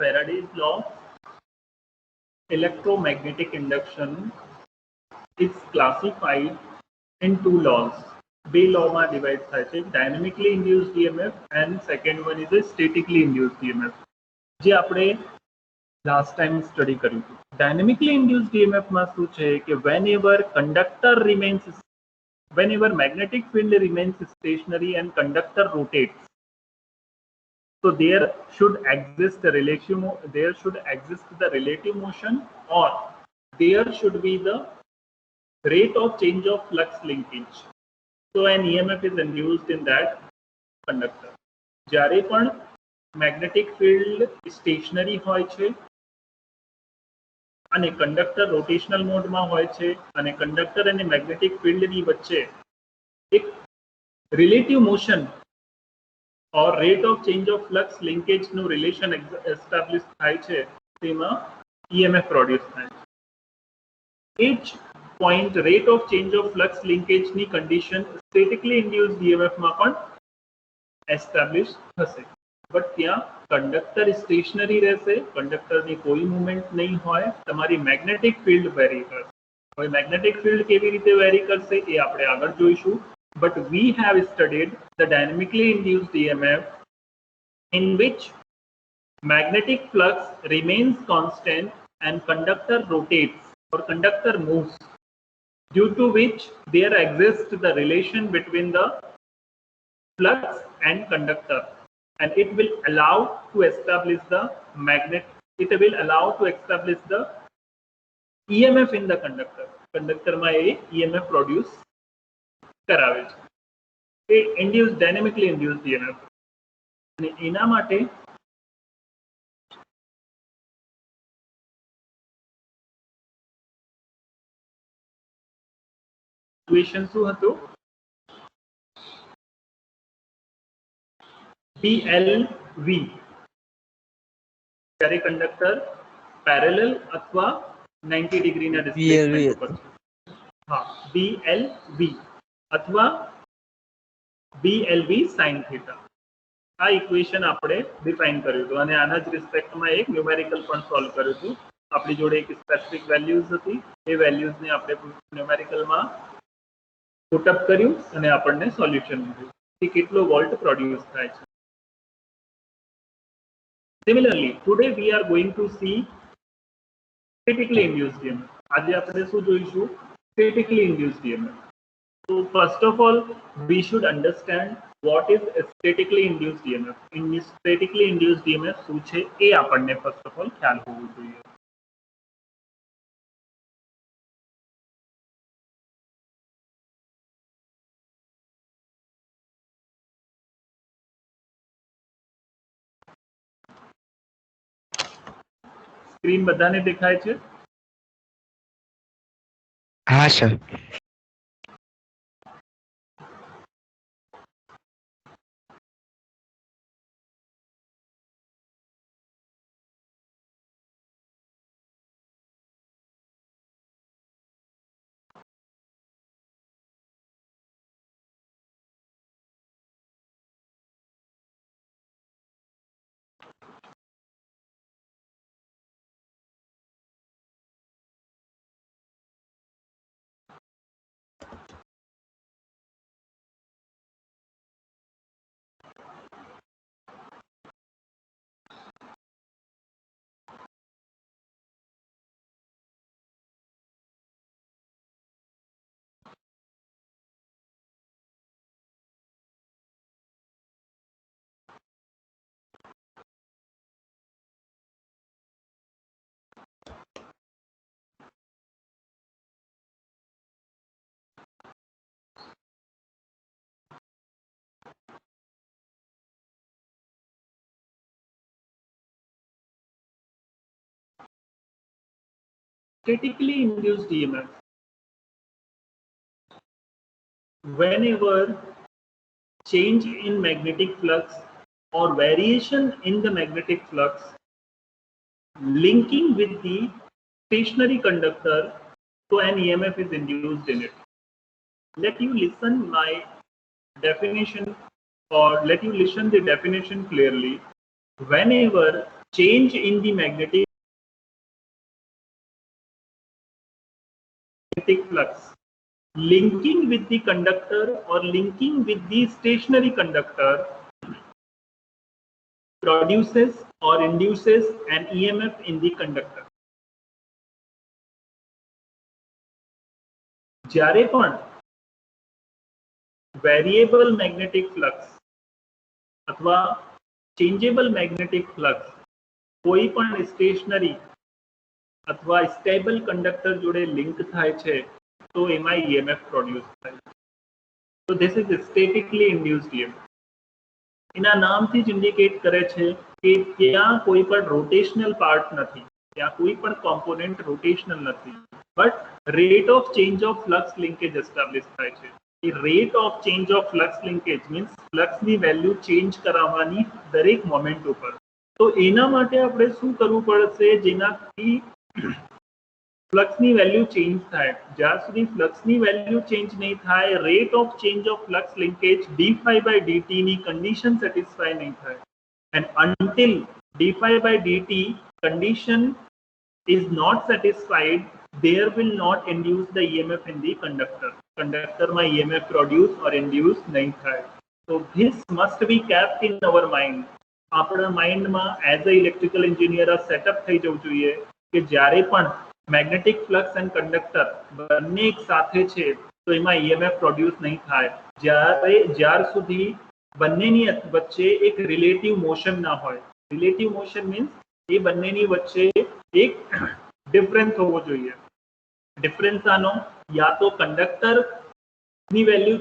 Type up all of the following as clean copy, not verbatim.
Faraday's law of electromagnetic induction is classified in two laws. બે lawમાં divide થાય છે, dynamically induced EMF and second one is a statically induced EMF, જે આપણે last time study કર્યું હતું. Dynamically induced EMF માં શું છે કે whenever magnetic field remains stationary and conductor rotates, so there should exist the relative motion, or there should be the rate of change of flux linkage. So an EMF is induced in that conductor. જ્યારે પણ magnetic field stationary હોય છે અને conductor rotational મોડમાં હોય છે અને conductor અને મેગ્નેટિક ફિલ્ડની વચ્ચે એક relative motion or rate of change of flux linkage નું રિલેશન એસ્ટાબ્લિશ થાય છે, તેમાં EMF પ્રોડ્યુસ થાય છે. Each point rate of change of flux linkage ની condition statically induced EMF માં પણ એસ્ટાબ્લિશ થશે. બટ ત્યાં કંડક્ટર સ્ટેશનરી રહેશે, કંડક્ટરની કોઈ મૂવમેન્ટ નહીં હોય, તમારી મેગ્નેટિક ફિલ્ડ વેરી કરશે. હવે મેગ્નેટિક ફિલ્ડ કેવી રીતે વેરી કરશે એ આપણે આગળ જોઈશું. But we have studied the dynamically induced EMF in which magnetic flux remains constant and conductor rotates or conductor moves, due to which there exists the relation between the flux and conductor, and it will allow to establish the EMF in the conductor. Conductor માં એ EMF produce કરાવે છે. એ dynamically induced EMF. અને એના માટે equation શું હતું? BLV, જ્યારે conductor parallel અથવા 90 ડિગ્રીના ડિસ્પ્લેસમેન્ટ ઉપર છે. હા, BLV અથવા BLV sin theta. આ ઇક્વેશન આપણે ડિફાઇન કર્યું હતું અને આના જ રિસ્પેક્ટમાં એક ન્યુમેરિકલ પણ સોલ્વ કર્યું હતું. આપણી જોડે એક સ્પેસિફિક વેલ્યુઝ હતી, એ વેલ્યુઝને આપણે ન્યુમેરિકલમાં પુટઅપ કર્યું અને આપણને સોલ્યુશન મળ્યું કે કેટલો વોલ્ટ પ્રોડ્યુસ થાય છે. Similarly, today we are going to see statically induced EMF. આજે આપણે શું જોઈશું? Statically induced EMF. So first of all, we should understand what is statically induced EMF. In statically induced EMF શું છે એ આપણને first of all ખ્યાલ હોવો જોઈએ. સ્ક્રીન બધાને દેખાય છે? હા sir. Statically induced EMF. Whenever change in magnetic flux or variation in the magnetic flux linking with the stationary conductor, so an EMF is induced in it. Let you listen my definition, or let you listen the definition clearly. Whenever change in the magnetic flux linking with the conductor or linking with the stationary conductor produces or induces an EMF in the conductor. જ્યારે પણ variable magnetic flux અથવા changeable magnetic flux કોઈ પણ stationary અથવા stable conductor જોડે link થાય છે તો એમાં EMF પ્રોડ્યુસ થાય છે. તો this is statically induced EMF. એના નામથી જ ઇન્ડિકેટ કરે છે કે ત્યાં કોઈ પણ રોટેશનલ પાર્ટ નથી, ત્યાં કોઈ પણ કોમ્પોનેન્ટ રોટેશનલ નથી, but rate of change of flux linkage establish થાય છે. એ rate of change of flux linkage means ફ્લક્સની વેલ્યુ ચેન્જ કરાવવાની દરેક મોમેન્ટ ઉપર. તો એના માટે આપણે શું કરવું પડશે જેનાથી ફ્લક્સની વેલ્યુ ચેન્જ થાય. જ્યાં સુધી ફ્લક્સની વેલ્યુ ચેન્જ નહીં થાય, rate of change of flux linkage d∅dt ની કન્ડિશન સેટિસ્ફાય નહીં થાય. And until d∅dt condition is not satisfied, there will not induce the EMF in the conductor. Conductor માં EMF produce or induce નહીં થાય. So this must be kept in our mind. આપણા માઇન્ડમાં as a electrical engineer આ setup થઈ જવું જોઈએ કે જ્યારે પણ મેગ્નેટિક ફ્લક્સ એન્ડ કંડક્ટર બંને એક સાથે છે તો એમાં EMF પ્રોડ્યુસ નહીં થાય જ્યાર સુધી બંનેની વચ્ચે એક રિલેટિવ મોશન ના હોય. રિલેટિવ મોશન મીન્સ એ બંનેની વચ્ચે એક ડિફરન્સ હોવો જોઈએ. ડિફરન્સ આનો યા તો કંડક્ટરની વેલ્યુ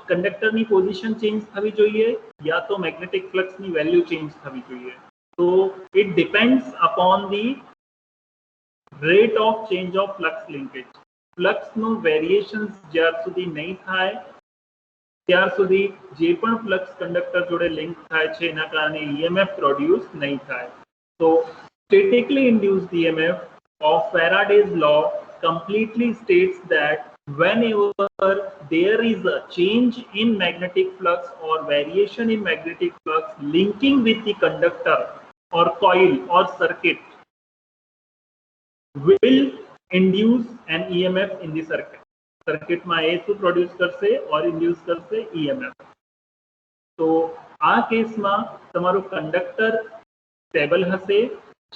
કંડક્ટરની પોઝિશન ચેન્જ થવી જોઈએ યા તો મેગ્નેટિક ફ્લક્સની વેલ્યુ ચેન્જ થવી જોઈએ. તો it depends upon the rate of change of flux linkage. ફ્લક્સનું વેરિએશન્સ જ્યાર સુધી નહીં થાય ત્યાર સુધી જે પણ ફ્લક્સ કંડક્ટર જોડે લિંક થાય છે એના કારણે EMF પ્રોડ્યુસ નહીં થાય. તો statically induced EMF of Faraday's law completely states that whenever there is a change in magnetic flux or variation in magnetic flux linking with the conductor or coil or circuit will induce an EMF in the circuit. Circuit में ए शू produce करशे और induce करशे EMF. तो आ case में तमारो conductor stable हशे,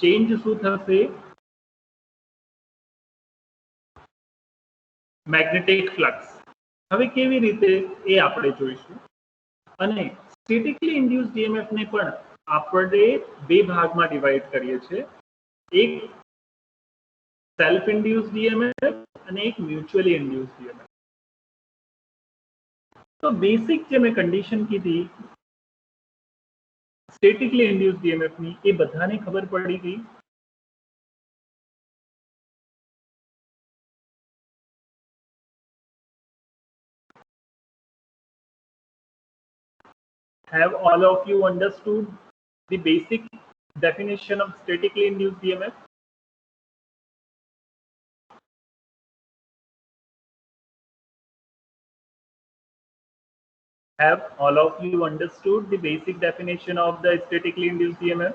change शू थशे magnetic flux. हवे केवी रीते ए आपणे जोईशुं. अने स्टेटिकली इंड्यूस्ड EMF ने पण आपणे बे भागमां डिवाइड करीए छे. एक सेल्फ इंड्यूस्ड EMF અને એક મ્યુચ્યુઅલી ઇન્ડ્યુસ્ડ EMF. તો બેસિક જે મેં કન્ડિશન કીધી સ્ટેટિકલી ઇન્ડ્યુસ્ડ EMF ની એ બધાને ખબર પડી ગઈ. Have all of you understood the basic definition of statically induced EMF? Have all of you understood the basic definition of the statically induced EMF?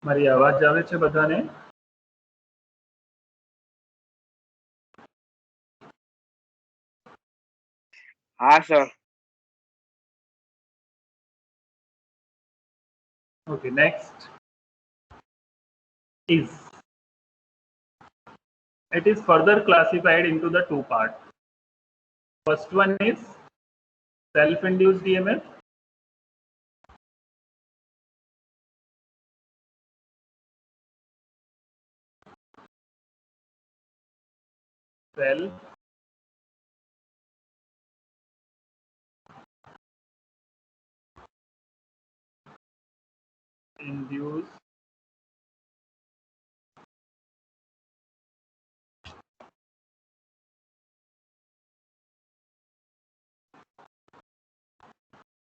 મારી આવાજ આવે છે બધાને? हाँ sir. Okay, next is it is further classified into the two parts. First one is self-induced EMF.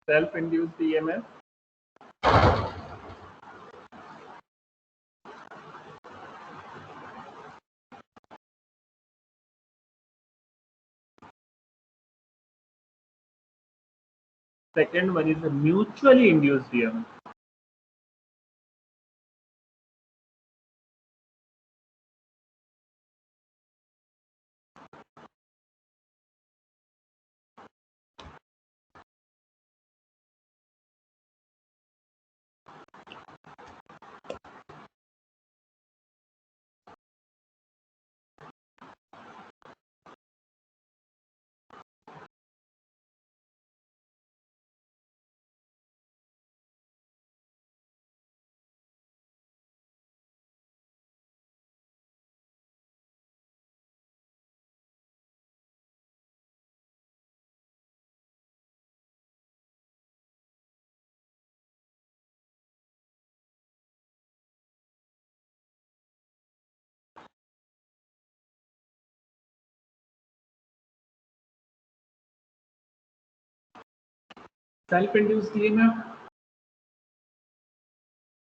Self-induced EMF. Second one is a mutually induced EMF. Self-induced EMF,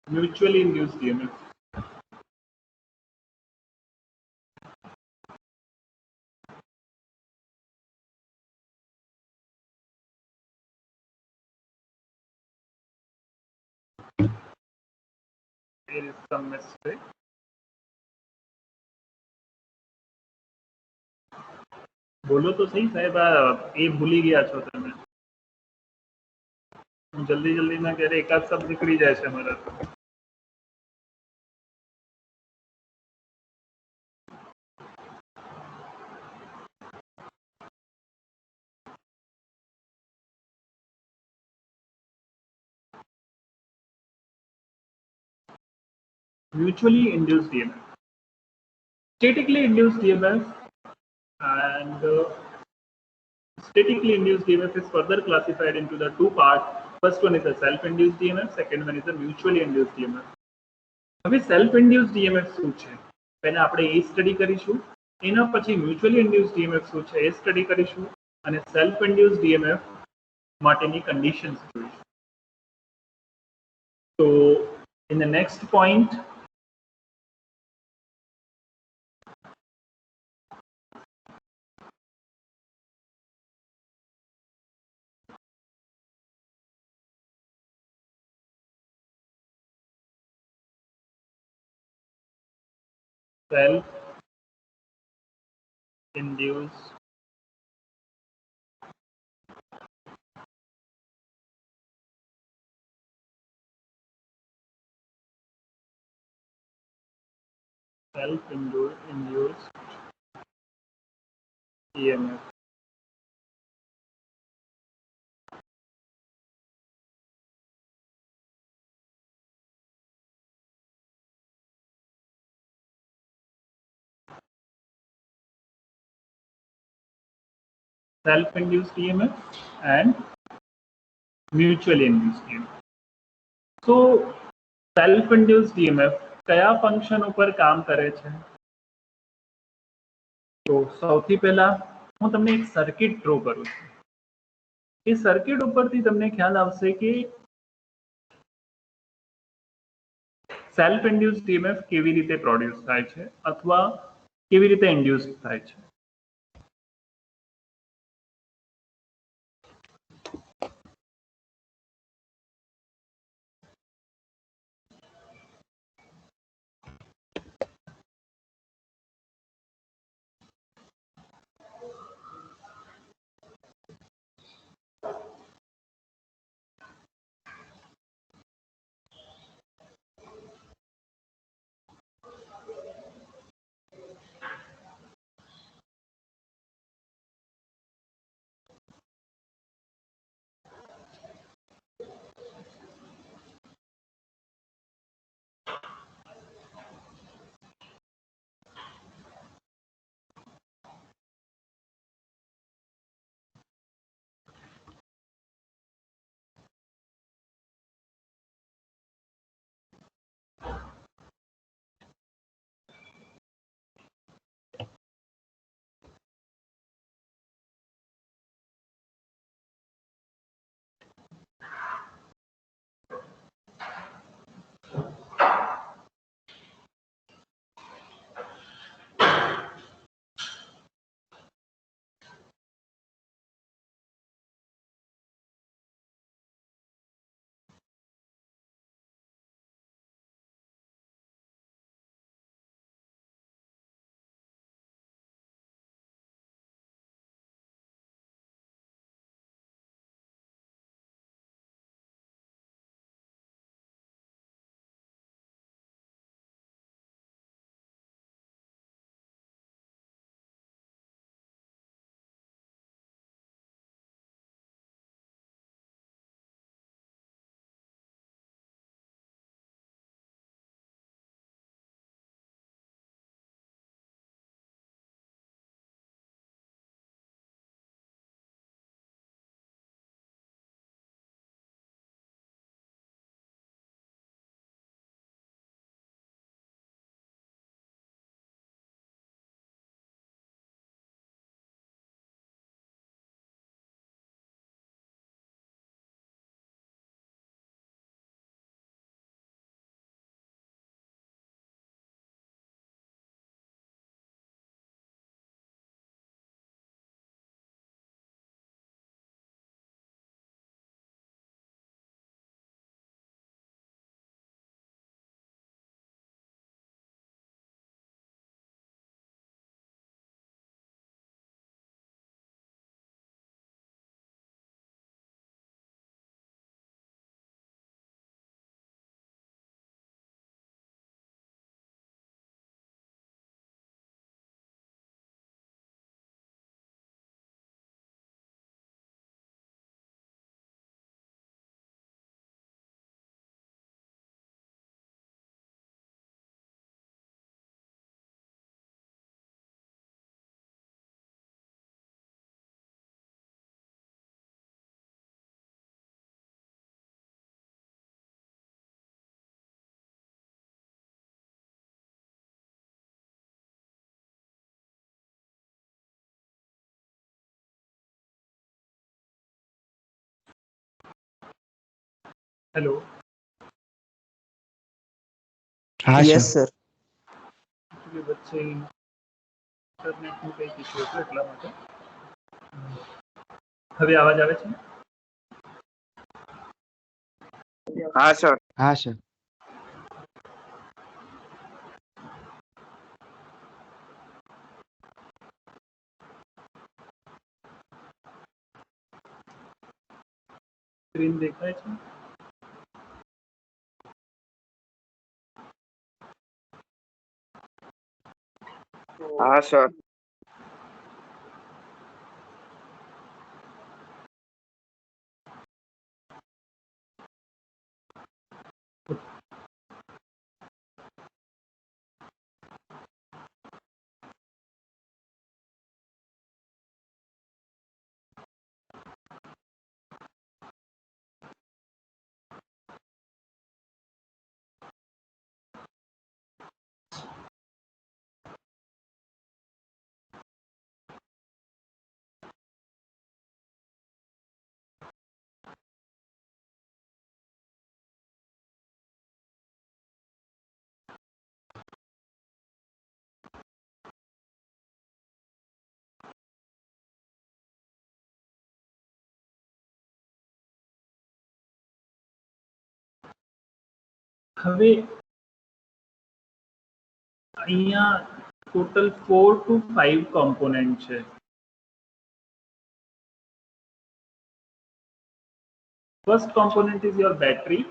mutually induced EMF. There is some mistake. બોલો તો સહી સાહેબ, એ ભૂલી ગયા છો તમે. જલ્દી જલ્દીમાં ક્યારે એકાદ શબ્દ નીકળી જાય છે મારા. Mutually induced EMF. Statically induced EMF and statically induced EMF is further classified into the two parts. First one is a self-induced EMF, second one is a mutually induced EMF. હવે self-induced EMF શું છે પહેલા આપણે એ study કરીશું, એના પછી mutually induced EMF શું છે એ સ્ટડી કરીશું, અને self-induced EMF માટેની conditions જોઈશું. So in the next point, self-induced EMF. Self-induced EMF and mutually induced EMF. So self-induced EMF કયા ફંક્શન ઉપર કામ કરે છે? તો સૌથી પહેલા હું તમને એક સર્કિટ ડ્રો કરું છું. એ સર્કિટ ઉપરથી તમને ખ્યાલ આવશે કે સેલ્ફ ઇન્ડ્યુસ્ડ EMF કેવી રીતે પ્રોડ્યુસ થાય છે અથવા કેવી રીતે ઇન્ડ્યુસ થાય છે. હેલો. હા યસ સર. કે વચ્ચે ઇન્ટરનેટનું કંઈક ઇશ્યુ હતું એટલા માટે. હવે અવાજ આવે છે? હા સર. હા સર. સ્ક્રીન દેખાય છે? હા સર. હવે અહીંયા ટોટલ 4 to 5 કોમ્પોનેન્ટ છે. First component is your battery.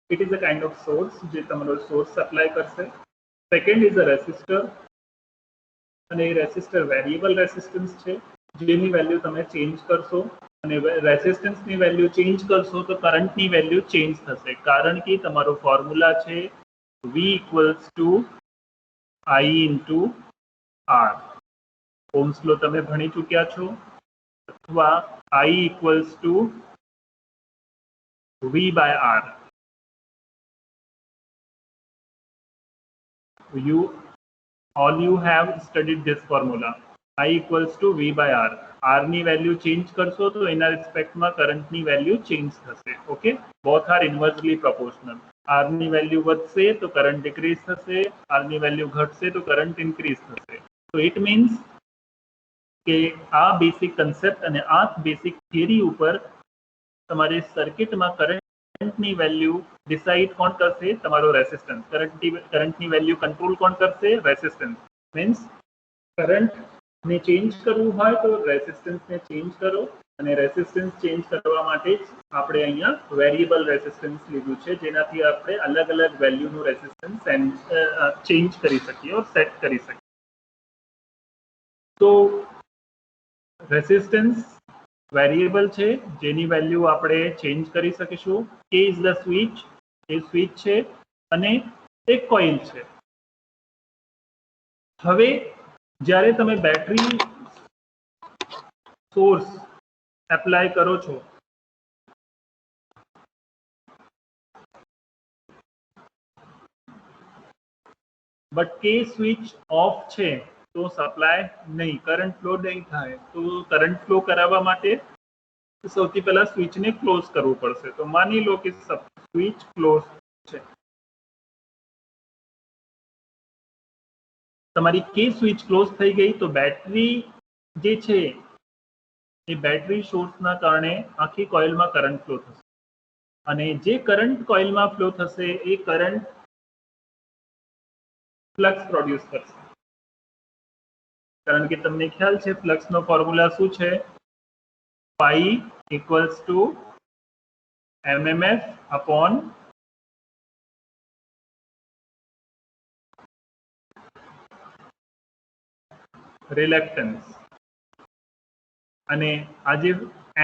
It is a kind of source જે તમારો સોર્સ સપ્લાય કરશે. સેકન્ડ ઇઝ અ રેસિસ્ટર, અને એ રેસિસ્ટર વેરિયેબલ રેસિસ્ટન્સ છે જેની વેલ્યુ તમે ચેન્જ કરશો, અને રેસિસ્ટન્સની વેલ્યુ ચેન્જ કરશો તો કરંટની વેલ્યુ ચેન્જ થશે, કારણ કે તમારો ફોર્મ્યુલા છે V equals to I into R. Ohm's law તમે ભણી ચૂક્યા છો, અથવા I equals to V by R. All you have studied this formula. I equals to V by R. R ની વેલ્યુ ચેન્જ કરશો તો એના રિસ્પેક્ટમાં કરંટની વેલ્યુ ચેન્જ થશે. Okay, both are inversely proportional. R ની વેલ્યુ વધશે તો કરંટ ડિક્રીઝ થશે, R ની વેલ્યુ ઘટશે તો કરંટ ઇન્ક્રીઝ થશે. તો ઇટ મીન્સ કે આ બેસિક કન્સેપ્ટ અને આ બેસિક થિયરી ઉપર તમારે સર્કિટમાં કરંટની વેલ્યુ ડિસાઇડ કોણ કરશે? તમારો રેસિસ્ટન્સ. કરંટની વેલ્યુ કંટ્રોલ કોણ કરશે? રેસિસ્ટન્સ. મીન્સ કરંટને ચેન્જ કરવું હોય તો રેસિસ્ટન્સને ચેન્જ કરો, અને રેસિસ્ટન્સ ચેન્જ કરવા માટે જ આપણે અહીંયા વેરિયેબલ રેસિસ્ટન્સ લીધું છે, જેનાથી આપણે અલગ અલગ વેલ્યુનું રેસિસ્ટન્સ ચેન્જ કરી શકીએ ઓર સેટ કરી શકીએ. તો રેસિસ્ટન્સ વેરિયેબલ છે જેની વેલ્યુ આપણે ચેન્જ કરી શકીશું. કે is the switch, A switch છે, અને એક કોઇલ છે. હવે જ્યારે તમે બેટરી સોર્સ એપ્લાય કરો છો, બટ કે સ્વિચ ઓફ છે તો સપ્લાય નહીં, કરંટ ફ્લો નહીં થાય. તો કરંટ ફ્લો કરાવવા માટે સૌથી પહેલા સ્વિચને ક્લોઝ કરવું પડશે. તો માની લો કે સ્વિચ ક્લોઝ છે, તમારી કે સ્વિચ ક્લોઝ થઈ ગઈ તો બેટરી જે છે એ બેટરી સોર્સના કારણે આખી કોઇલમાં કરંટ ફ્લો થશે, અને જે કરંટ કોઇલમાં ફ્લો થશે એ કરંટ ફ્લક્સ પ્રોડ્યુસ કરશે. કારણ કે તમને ખ્યાલ છે ફ્લક્સનો ફોર્મ્યુલા શું છે? Phi equals to MMF upon reluctance. અને આજે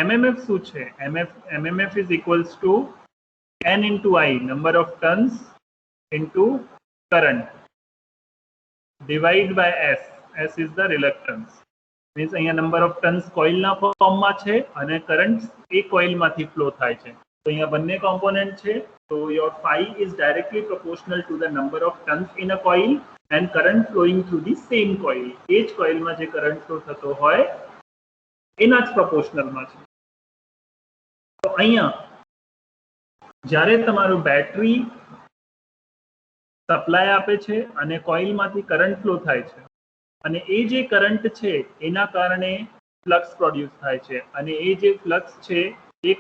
MMF શું છે? MMF is equals to N into I, number of turns into current, divide by S. S is the reluctance. Means અહીંયા નંબર ઓફ ટર્ન્સ કોઇલના ફોર્મમાં છે અને કરંટ એ કોઇલમાંથી flow થાય છે. તો અહીંયા બંને કોમ્પોનેન્ટ છે. તો your phi is directly proportional to the number of turns in a coil and current flowing through the same coil. એ જ કોઇલમાં જે કરંટ ફ્લો થતો હોય એના જ પ્રોપોર્શનલમાં છે. તો અહીંયા જ્યારે તમારું બેટરી સપ્લાય આપે છે અને કોઇલમાંથી કરંટ ફ્લો થાય છે અને એ જે કરંટ છે એના કારણે ફ્લક્સ પ્રોડ્યુસ થાય છે અને એ જે ફ્લક્સ છે એ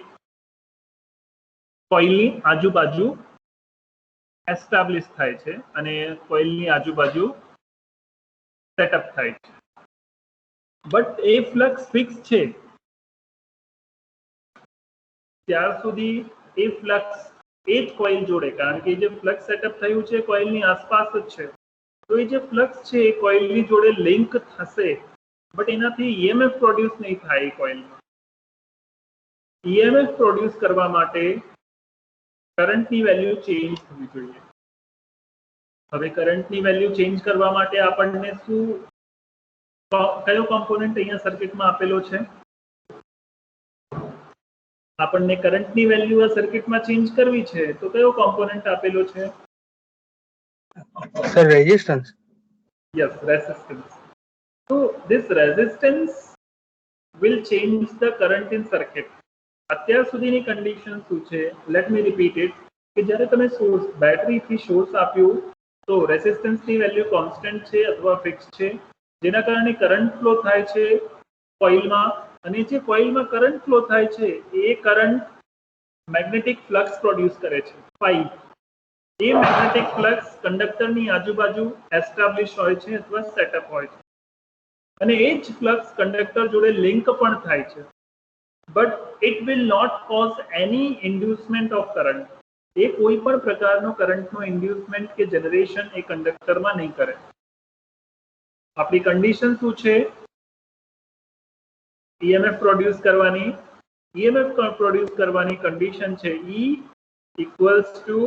કોઇલની આજુબાજુ એસ્ટાબ્લિશ થાય છે અને કોઇલની આજુબાજુ સેટઅપ થાય છે. બટ એ ફ્લક્સ ફિક્સ છે ત્યાર સુધી એ ફ્લક્સ એ જ કોઇલ જોડે, કારણ કે જે ફ્લક્સ સેટઅપ થયું છે કોઇલની આસપાસ જ છે, તો એ જે ફ્લક્સ છે એ કોઇલની જોડે લિંક થશે, બટ એનાથી ઈએમએફ પ્રોડ્યુસ નહીં થાય કોઇલમાં. ઈએમએફ પ્રોડ્યુસ કરવા માટે કરંટની વેલ્યુ ચેન્જ થવી જોઈએ. હવે કરંટની વેલ્યુ ચેન્જ કરવા માટે આપણને શું કયો કોમ્પોનન્ટ અહીંયા સર્કિટમાં આપેલો છે? આપણને કરંટની વેલ્યુ આ સર્કિટમાં ચેન્જ કરવી છે તો કયો કોમ્પોનન્ટ આપેલો છે? Sir, resistance. Yes, resistance. So this resistance will change the current in circuit. અત્યાર સુધીની કન્ડિશન શું છે? લેટ મી રિપીટ ઇટ કે જ્યારે તમે સોર્સ બેટરીથી સોર્સ આપ્યું તો રેઝિસ્ટન્સની વેલ્યુ કોન્સ્ટન્ટ છે અથવા ફિક્સ છે, જેના કારણે કરંટ ફ્લો થાય છે કોઇલમાં, અને જે કોઇલમાં કરંટ ફ્લો થાય છે એ કરંટ મેગ્નેટિક ફ્લક્સ પ્રોડ્યુસ કરે છે ફાઈ. એ મેગ્નેટિક ફ્લક્સ કંડક્ટરની આજુબાજુ એસ્ટાબ્લિશ હોય છે અથવા સેટઅપ હોય છે અને એ જ ફ્લક્સ કંડક્ટર જોડે લિંક પણ થાય છે, but it will not cause any inducement of current. એ કોઈ પણ પ્રકારનો કરંટનો ઇન્ડ્યુસમેન્ટ કે જનરેશન એ કંડક્ટરમાં નહીં કરે. આપણી કન્ડિશન શું છે? ઈએમએફ પ્રોડ્યુસ કરવાની. ઈએમએફ પ્રોડ્યુસ કરવાની કન્ડિશન છે E equals to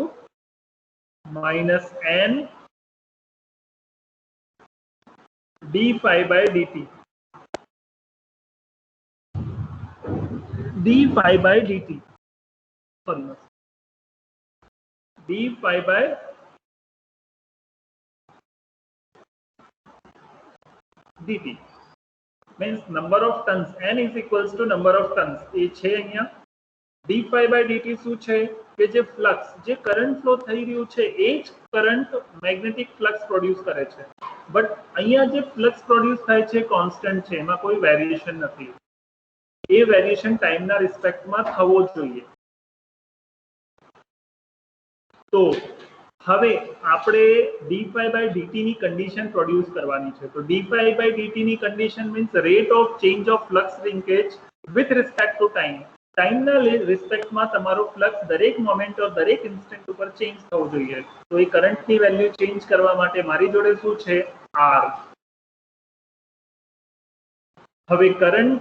minus n d phi by dt. d phi by dt. Sorry, d phi by dt means number of tons. n is equals to number of tons. એ છે અહીંયા. d phi by dt શું છે? કે જે flux, જે current flow થઈ રહ્યું છે એ જ કરંટ મેગ્નેટિક ફ્લક્સ પ્રોડ્યુસ કરે છે, બટ અહીંયા જે ફ્લક્સ પ્રોડ્યુસ થાય છે કોન્સ્ટન્ટ છે, એમાં કોઈ વેરિએશન નથી. એ વેરિએશન ટાઈમના રિસ્પેક્ટમાં થવો જોઈએ. તો હવે આપણે d phi by dt ની કન્ડિશન પ્રોડ્યુસ કરવાની છે. તો d phi by dt ની condition means rate of change of flux linkage with respect to time. ટાઈમના રિસ્પેક્ટમાં તમારો ફ્લક્સ દરેક મોમેન્ટ ઓર દરેક ઇન્સ્ટન્ટ ઉપર ચેન્જ થવો જોઈએ. તો એ કરંટની વેલ્યુ ચેન્જ કરવા માટે મારી જોડે શું છે? R. હવે current,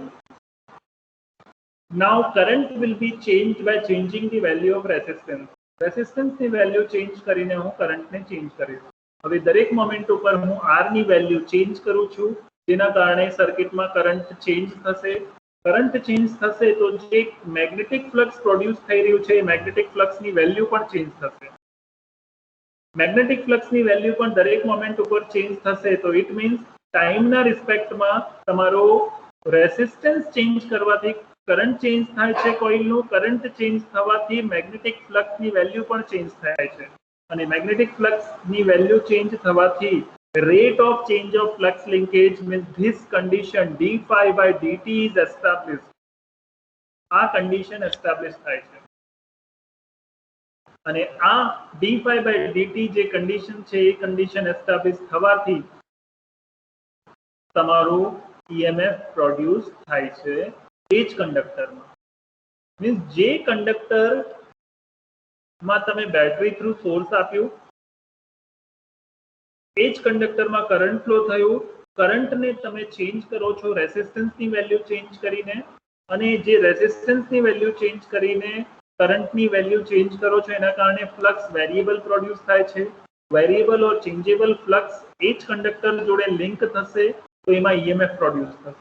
now current will be changed by changing the value of resistance. રેઝિસ્ટન્સની વેલ્યુ ચેન્જ કરીને હું કરંટને ચેન્જ કરીશ. હવે દરેક મોમેન્ટ ઉપર હું R ની વેલ્યુ ચેન્જ કરું છું, જેના કારણે સર્કિટમાં કરંટ ચેન્જ થશે. કરંટ ચેન્જ થશે તો જે મેગ્નેટિક ફ્લક્સ પ્રોડ્યુસ થઈ રહ્યું છે એ મેગ્નેટિક ફ્લક્સની વેલ્યુ પણ ચેન્જ થશે. મેગ્નેટિક ફ્લક્સની વેલ્યુ પણ દરેક મોમેન્ટ ઉપર ચેન્જ થશે, તો ઇટ મીન્સ ટાઈમના રિસ્પેક્ટમાં તમારો રેઝિસ્ટન્સ ચેન્જ કરવાથી કરંટ ચેન્જ થાય છે કોઇલનું. કરંટ ચેન્જ થવાથી મેગ્નેટિક ફ્લક્સની વેલ્યુ પણ ચેન્જ થાય છે અને મેગ્નેટિક ફ્લક્સની વેલ્યુ ચેન્જ થવાથી rate of change of flux linkage means this condition d phi by dt is established. આ કન્ડિશન એસ્ટાબ્લિશ થાય છે અને આ d phi by dt જે કન્ડિશન છે એ કન્ડિશન એસ્ટાબ્લિશ થવાથી તમારું EMF પ્રોડ્યુસ થાય છે એ જ કંડક્ટરમાં. મીન્સ જે કંડક્ટરમાં તમે બેટરી થ્રુ સોર્સ આપ્યું એ જ કંડક્ટરમાં કરંટ ફ્લો થયું, કરંટને તમે ચેન્જ કરો છો રેઝિસ્ટન્સની વેલ્યુ ચેન્જ કરીને, અને જે રેઝિસ્ટન્સની વેલ્યુ ચેન્જ કરીને કરંટની વેલ્યુ ચેન્જ કરો છો એના કારણે ફ્લક્સ વેરિયેબલ પ્રોડ્યુસ થાય છે. વેરિયેબલ ઓર ચેન્જેબલ ફ્લક્સ એ જ કંડક્ટર જોડે લિંક થશે તો એમાં EMF પ્રોડ્યુસ થશે.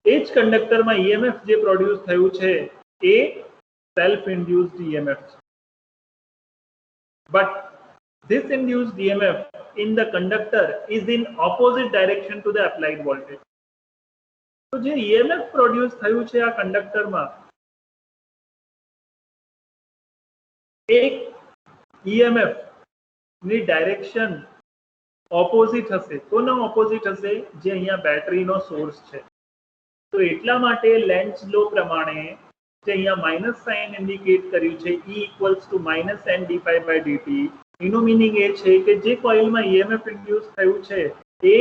એ જ કંડક્ટરમાં EMF જે પ્રોડ્યુસ થયું છે એ સેલ્ફ ઇન્ડ્યુસ્ડ EMF છે. But this induced EMF in the conductor is in opposite direction to the applied voltage. તો જે EMF પ્રોડ્યુસ થયું છે આ કંડક્ટરમાં એક EMF ની ડાયરેક્શન ઓપોઝિટ હશે. કોનો ઓપોઝિટ હશે? જે અહીંયા બેટરીનો સોર્સ છે. તો એટલા માટે લેન્ઝ લો પ્રમાણે જે અહીંયા માઇનસ સાઇન ઇન્ડિકેટ કર્યું છે E equals to minus n dϕ/dt, એનું મિનિંગ એ છે કે જે કોઇલમાં EMF ઇન્ડ્યુસ થયું છે એ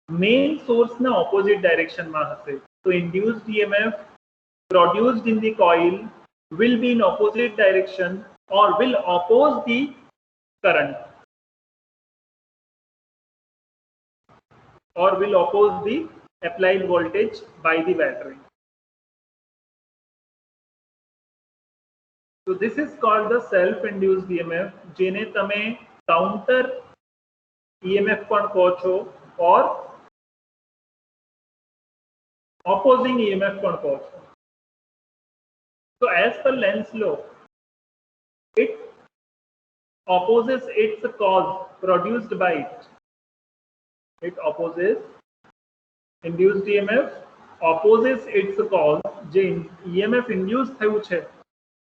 મેઇન સોર્સના ઓપોઝિટ ડાયરેક્શનમાં હશે. તો induced EMF produced in the coil will be in opposite direction or will oppose the current or will oppose the applied voltage by the battery. So this is called the self-induced EMF, જેને તમે counter EMF પણ કહો છો or opposing EMF પણ કહો છો. So as per Lenz law, it opposes its cause produced by it. It opposes induced EMF opposes its cause. જે EMF induce થયું છે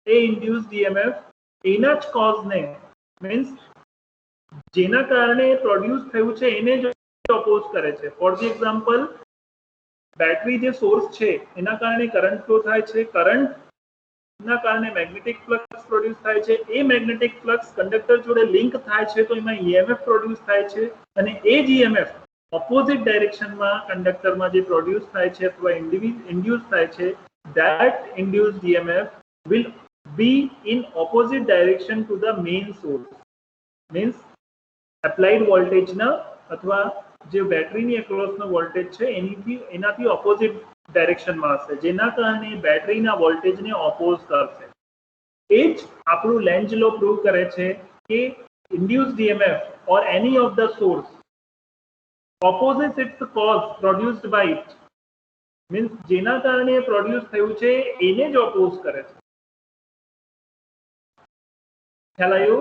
એ induced EMF એના જ cause-ને means જેના કારણે પ્રોડ્યુસ થયું છે એને જ ઓપોઝ કરે છે. ફોર ધ એક્ઝામ્પલ, બેટરી જે સોર્સ છે એના કારણે કરંટ ફ્લો થાય છે, કરંટના કારણે મેગ્નેટિક ફ્લક્સ પ્રોડ્યુસ થાય છે, એ મેગ્નેટિક ફ્લક્સ કંડક્ટર જોડે લિંક થાય છે તો એમાં EMF પ્રોડ્યુસ થાય છે અને એ જ EMF ઓપોઝિટ ડાયરેક્શનમાં કંડક્ટરમાં જે પ્રોડ્યુસ થાય છે અથવા ઇન્ડ્યુસ થાય છે, that induced EMF will be in opposite direction to the main source. Means applied વોલ્ટેજના અથવા જે બેટરીની એક્રોસનો વોલ્ટેજ છે એનાથી ઓપોઝિટ ડાયરેક્શનમાં હશે, જેના કારણે બેટરીના વોલ્ટેજને ઓપોઝ કરશે. એ જ આપણું લેન્ઝ લો પ્રૂવ કરે છે કે induced EMF or any of the source opposes its cause produced by it, means જેના કારણે પ્રોડ્યુસ થયું છે એને જ ઓપોઝ કરે છે. ખ્યાલ આવ્યો?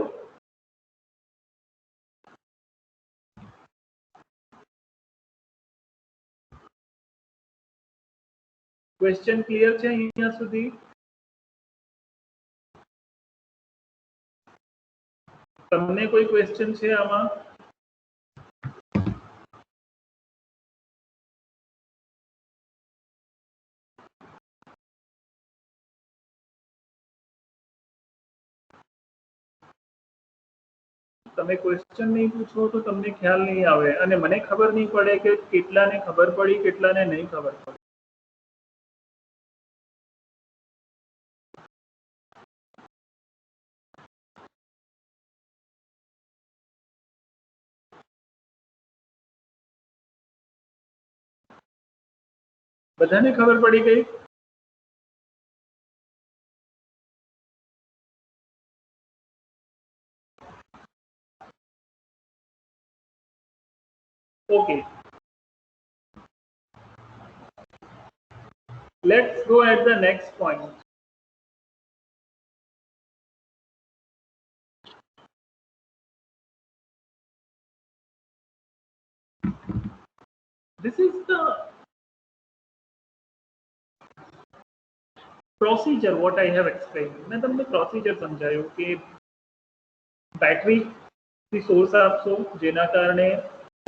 ક્વેશ્ચન ક્લિયર છે અહીંયા સુધી? તમને કોઈ ક્વેશ્ચન છે આમાં? તમે ક્વેશ્ચન નહીં પૂછો તો તમને ખ્યાલ નહીં આવે અને મને ખબર નહીં પડે કે કેટલાને ખબર પડી કેટલાને નહીં ખબર પડી. બધાને ખબર પડી ગઈ? Okay. Let's go at the next point. This is the procedure what I have explained. मैं તમને પ્રોસિજર સમજાયું કે બેટરી સોર્સ આપશો જેના કારણે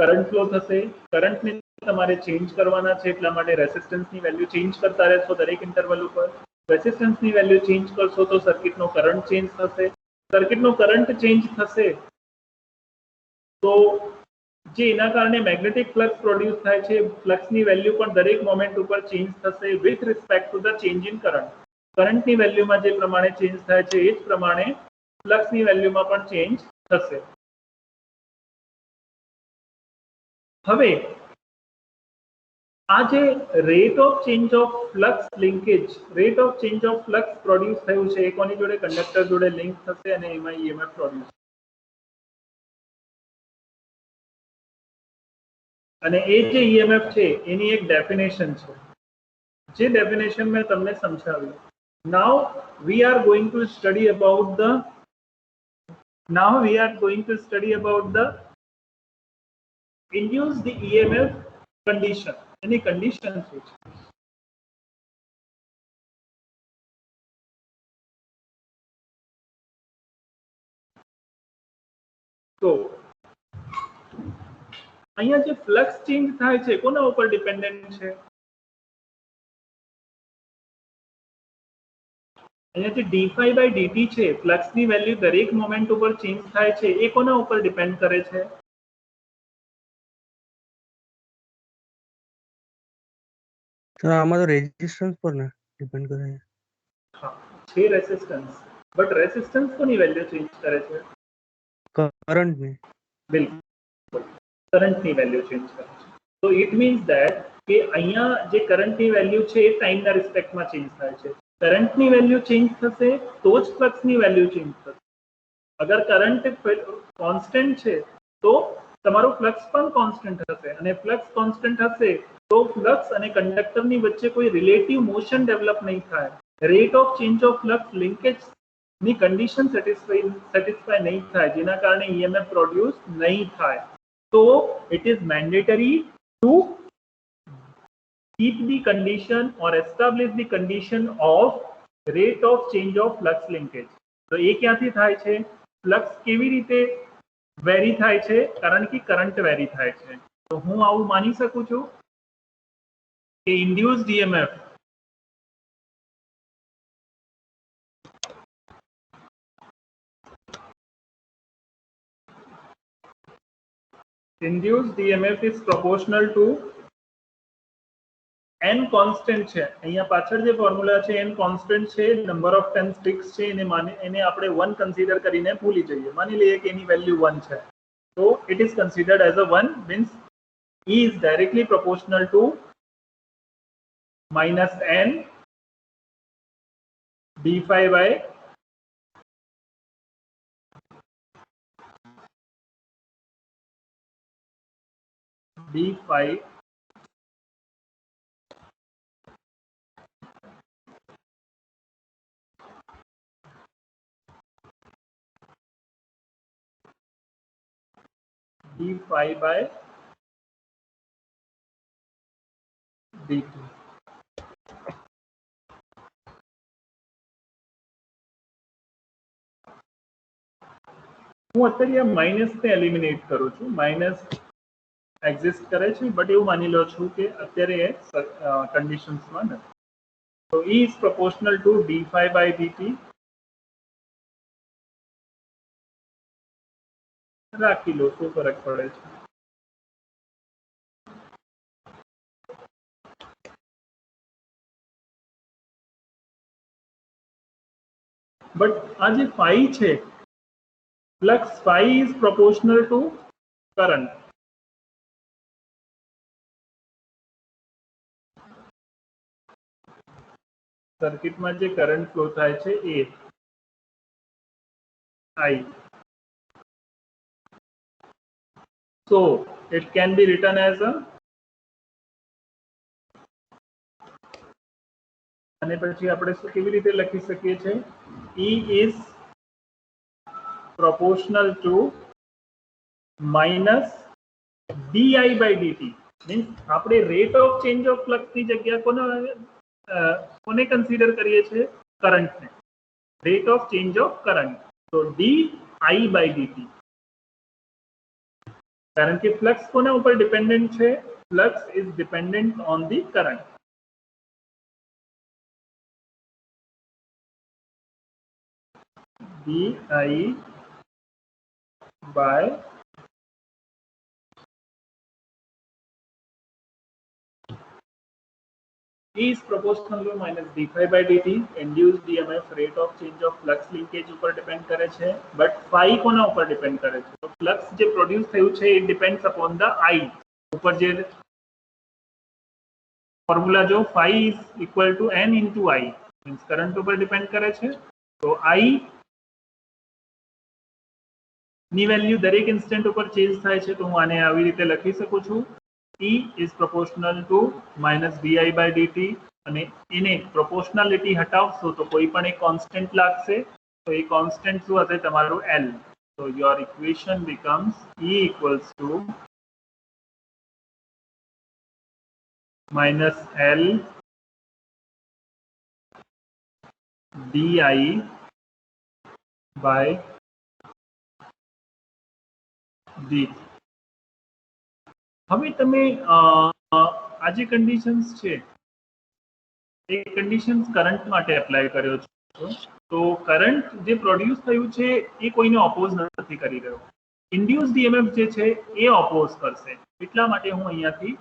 કરંટ ફ્લો થશે, કરંટને તમારે ચેન્જ કરવાના છે એટલા માટે રેસિસ્ટન્સની વેલ્યુ ચેન્જ કરતા રહેશો દરેક ઇન્ટરવલ ઉપર. રેસિસ્ટન્સની વેલ્યુ ચેન્જ કરશો તો સર્કિટનો કરંટ ચેન્જ થશે, સર્કિટનો કરંટ ચેન્જ થશે તો જે એના કારણે મેગ્નેટિક ફ્લક્સ પ્રોડ્યુસ થાય છે, ફ્લક્સની વેલ્યુ પણ દરેક મોમેન્ટ ઉપર ચેન્જ થશે with respect to the change in current. કરંટની વેલ્યુમાં જે પ્રમાણે ચેન્જ થાય છે એ જ પ્રમાણે ફ્લક્સની વેલ્યુમાં પણ ચેન્જ થશે. હવે આ જે rate of change of flux linkage, rate of change of flux produce થયું છે એ કોની જોડે? કંડક્ટર જોડે લિંક થશે અને એમાં EMF પ્રોડ્યુસ. અને એ જે EMF છે એની એક ડેફિનેશન છે, જે ડેફિનેશન મેં તમને સમજાવ્યું. Now we are going to study about the induced EMF condition. Any condition શું છે? તો અહીંયા જે ફ્લક્સ ચેન્જ થાય છે કોના ઉપર ડિપેન્ડન્ટ છે? અહીંયા જે d∅/dt છે, ફ્લક્સની વેલ્યુ દરેક મોમેન્ટ ઉપર ચેન્જ થાય છે, એ કોના ઉપર ડિપેન્ડ કરે છે? સર આમાં તો રેઝિસ્ટન્સ પર ને ડિપેન્ડ કરે છે. હા, છે રેઝિસ્ટન્સ, બટ રેઝિસ્ટન્સ કોની વેલ્યુ ચેન્જ કરે છે? કરંટ ને. બિલકુલ, કરંટની વેલ્યુ ચેન્જ કરે છે. તો ઇટ મીન્સ ધેટ કે અહીંયા જે કરંટની વેલ્યુ છે એ ટાઈમના રિસ્પેક્ટમાં ચેન્જ થાય છે. કરંટની વેલ્યુ ચેન્જ થશે તો જ ફ્લક્સની વેલ્યુ ચેન્જ થશે. અગર કરંટ કોન્સ્ટન્ટ છે તો તમારું ફ્લક્સ પણ કોન્સ્ટન્ટ હશે, અને ફ્લક્સ કોન્સ્ટન્ટ હશે તો ફ્લક્સ અને કંડક્ટરની વચ્ચે કોઈ રિલેટિવ મોશન ડેવલપ નહીં થાય. Rate of change of flux linkage ની કન્ડિશન સેટિસ્ફાય નહીં થાય, જેના કારણે ઈએમએફ પ્રોડ્યુસ નહીં થાય. તો it is mandatory to keep the condition or establish the condition of rate of change of flux linkage. તો એ ક્યાંથી થાય છે? ફ્લક્સ કેવી રીતે વેરી થાય છે? કારણ કે કરંટ વેરી થાય છે. તો હું આવું માની શકું છું કે induced EMF is proportional to n constant છે. અહીંયા પાછળ જે ફોર્મ્યુલા છે n કોન્સ્ટન્ટ છે, નંબર ઓફ ટર્ન્સ ફિક્સ છે, એને આપણે 1 કન્સિડર કરીને ભૂલી જઈએ. માની લઈએ કે એની વેલ્યુ 1 છે, તો it is considered as a 1, means E is directly proportional to minus n d∅ d∅/dt. હું અત્યારે આ માઇનસને એલિમિનેટ કરું છું. માઇનસ એક્ઝિસ્ટ કરે છે, બટ એવું માની લો છું કે અત્યારે એ કન્ડિશન્સમાં નથી. તો E is proportional to d∅/dt. રાખી લો, શું ફરક પડે છે? બટ આ જે ફાઈ છે, flux phi is proportional to current. સર્કિટમાં જે કરંટ ફ્લો થાય છે એ I. So it can be written as a, અને પછી આપણે શું કેવી રીતે લખી શકીએ છીએ? E is proportional to minus di/dt. Means આપણે રેટ ઓફ ચેન્જ ઓફ ફ્લક્સની જગ્યા કોને કન્સિડર કરીએ છીએ? કરંટને. Rate of change of current, તો di/dt. કારણ કે ફ્લક્સ કોના ઉપર ડિપેન્ડન્ટ છે? Flux is dependent on the current. di/, E is proportional to minus d∅/dt. induced EMF rate of change of flux linkage ઉપર ડિપેન્ડ કરે છે, બટ ફાઈ કોના ઉપર ડિપેન્ડ કરે છે? તો ફ્લક્સ જે પ્રોડ્યુસ થયું છે it depends upon the I. ઉપર જે ફોર્મ્યુલા જો phi is equal to n into I, means current ઉપર ડિપેન્ડ કરે છે. તો I ની વેલ્યુ દરેક ઇન્સ્ટન્ટ ઉપર ચેન્જ થાય છે, તો હું આને આવી રીતે લખી શકું છું. E is proportional to minus di/dt, અને એને પ્રોપોર્શનાલિટી હટાવશો તો કોઈ પણ એક કોન્સ્ટન્ટ લાગશે, તો એ કોન્સ્ટન્ટ શું હશે? તમારું L. So your equation becomes E equals to minus L di by D. હવે તમે આ જે કન્ડિશન્સ છે એ કન્ડિશન્સ કરંટ માટે એપ્લાય કર્યો છો, તો કરંટ જે પ્રોડ્યુસ થયું છે એ કોઈને ઓપોઝ નથી કરી રહ્યો. ઇન્ડ્યુસ્ડ ઈએમએફ જે છે એ ઓપોઝ કરશે. એટલા માટે હું અહીંયાથી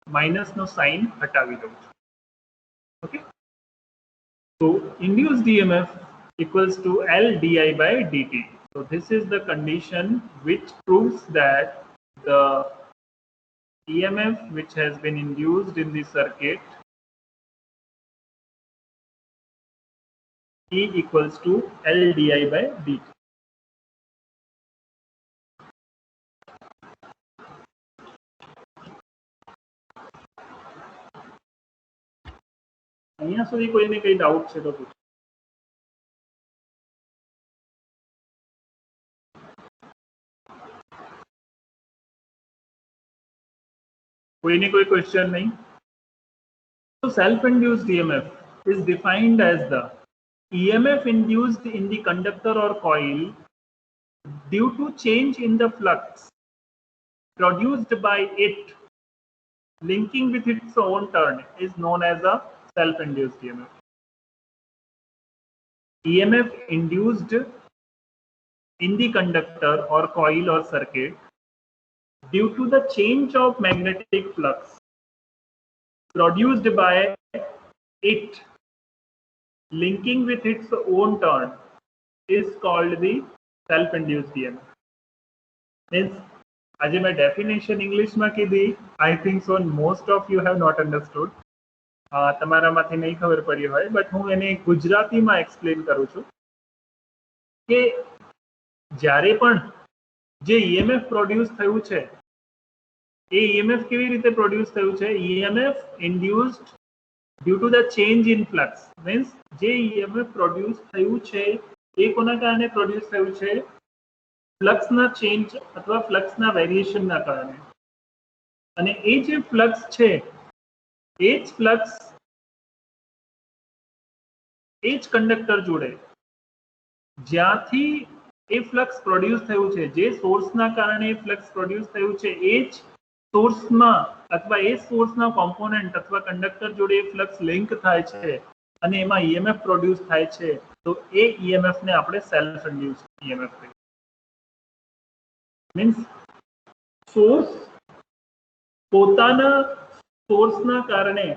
માઇનસનો સાઇન હટાવી દઉં છું. ઓકે, તો induced EMF equals to L di by dt. So this is the condition which proves that the EMF which has been induced in the circuit E equals to L di by dt. અહીંયા સુધી કોઈને કઈ doubt છે તો પૂછો. કોઈને કોઈ question નહીં? So self-induced EMF is defined as the EMF induced in the conductor or coil due to change in the flux produced by it linking with its own turn is known as a self-induced EMF. EMF induced in the conductor or coil or circuit due to the change of magnetic flux produced by it linking with its own turn is called the self-induced EMF. Means આજે મેં definition ઇંગ્લિશમાં કીધી. I think so most of you have not understood. તમારામાંથી નહીં ખબર પડી હોય, but હું એને ગુજરાતીમાં એક્સપ્લેન કરું છું કે જ્યારે પણ જે ઈએમએફ પ્રોડ્યુસ થયું છે એ ઈએમએફ કેવી રીતે પ્રોડ્યુસ થયું છે? EMF induced due to the change in flux. Means જે ઈએમએફ પ્રોડ્યુસ થયું છે એ કોના કારણે પ્રોડ્યુસ થયું છે? ફ્લક્સના ચેન્જ અથવા ફ્લક્સના વેરિએશનના કારણે. અને એ જે ફ્લક્સ છે એ જ ફ્લક્સ એ જ કંડક્ટર જોડે જ્યાંથી એ ફ્લક્સ પ્રોડ્યુસ થયું છે, જે સોર્સના કારણે એ ફ્લક્સ પ્રોડ્યુસ થયું છે, એ જ સોર્સમાં અથવા એ સોર્સના કોમ્પોનન્ટ અથવા કંડક્ટર જોડે એ ફ્લક્સ લિંક થાય છે અને એમાં ઈએમએફ પ્રોડ્યુસ થાય છે, તો એ ઈએમએફને આપણે સેલ્ફ ઇન્ડ્યુસ ઈએમએફ કહીએ. મીન્સ સોર્સ પોતાના સોર્સના કારણે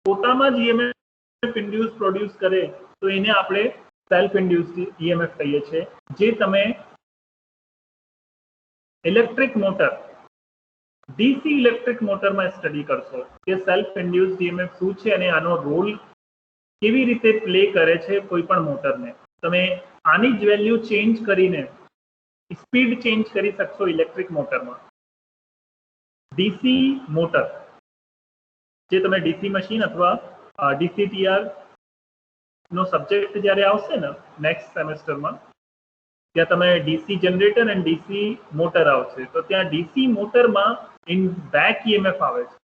પોતામાં જ ઈએમએફ ઇન્ડ્યુસ પ્રોડ્યુસ કરે તો એને આપણે સેલ્ફ ઇન્ડ્યુસ્ડ ઈએમએફ કહીએ છીએ. જે તમે ઇલેક્ટ્રિક મોટર, ડીસી ઇલેક્ટ્રિક મોટરમાં સ્ટડી કરશો કે સેલ્ફ ઇન્ડ્યુસ્ડ ઈએમએફ શું છે અને આનો રોલ કેવી રીતે પ્લે કરે છે કોઈ પણ મોટરને. તમે આની જ વેલ્યુ ચેન્જ કરીને સ્પીડ ચેન્જ કરી શકશો ઇલેક્ટ્રિક મોટરમાં. ડીસી મોટર જે તમે ડીસી મશીન અથવા ડીસીટીઆર નો સબ્જેક્ટ જ્યારે આવશે ને નેક્સ્ટ સેમેસ્ટરમાં, ત્યાં તમે ડીસી જનરેટર અને ડીસી મોટર આવશે, તો ત્યાં ડીસી મોટરમાં ઇન બેક ઈએમએફ આવે છે.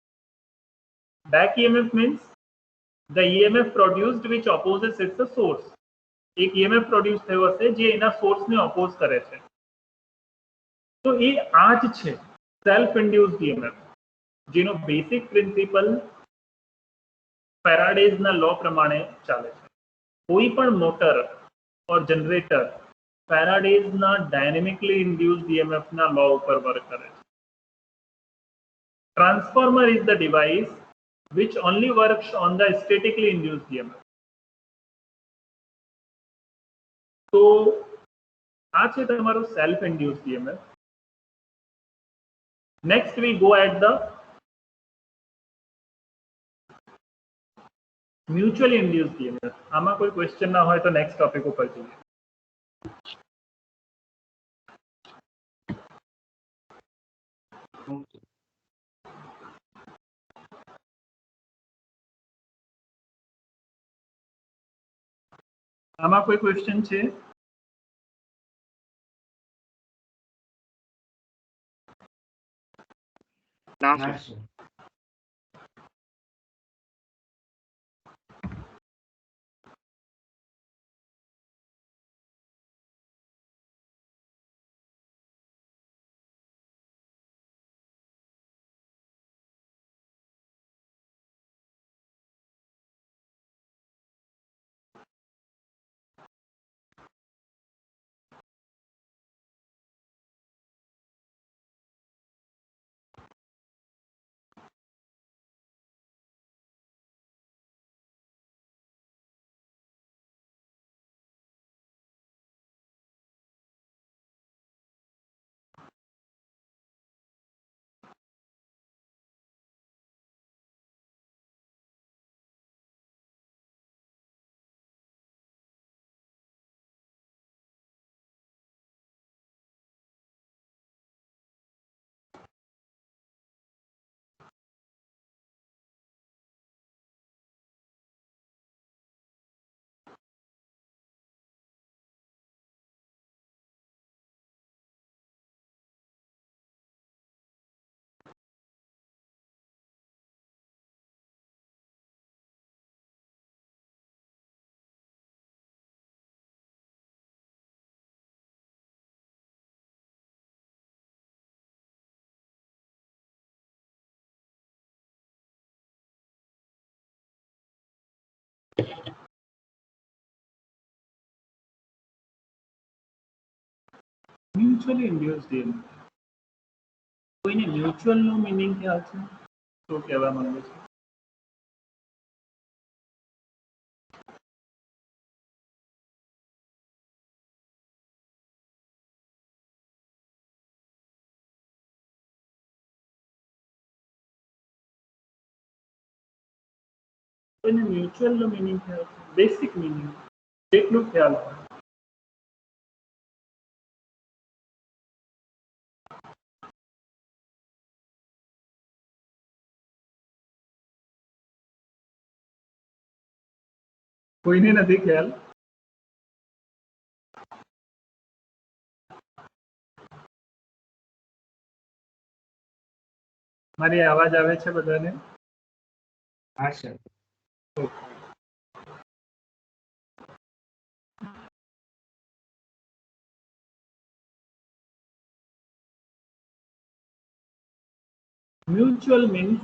Back EMF means the EMF produced which opposites its the source. એક ઈએમએફ પ્રોડ્યુસ થયો હશે જે એના સોર્સને ઓપોઝ કરે છે. તો એ આ જ છે સેલ્ફ ઇન્ડ્યુસ્ડ ઈએમએફ, જેનો બેસિક પ્રિન્સિપલ ફેરાડેઝના લો પ્રમાણે ચાલે છે. કોઈ પણ મોટર ઓર જનરેટર ફેરાડેઝના ડાયનેમિકલી ઇન્ડ્યુસ્ડ ઈએમએફના લો ઉપર વર્ક કરે છે. Transformer is the device which only works on the statically induced EMF. તો આ છે તમારું self induced EMF. Next we go at the mutually induced EMF. આમાં કોઈ ક્વેશ્ચન ના હોય તો નેક્સ્ટ ટોપિક ઉપર જઈએ. આમાં કોઈ ક્વેશ્ચન છે? ના સર. મ્યુચ્યુઅલી ઇન્ડ્યુસ ડીએમએ કોઈને મ્યુચ્યુઅલનો મીનિંગ ખ્યાલ છે? શું કહેવા માંગે છે? કોઈને મ્યુચ્યુઅલનો મીનિંગ ખ્યાલ છે? બેસિક મીનિંગ કેટલું ખ્યાલ હોય? કોઈને નથી ખ્યાલ? મારી અવાજ આવે છે બધાને? હા sir. Mutual means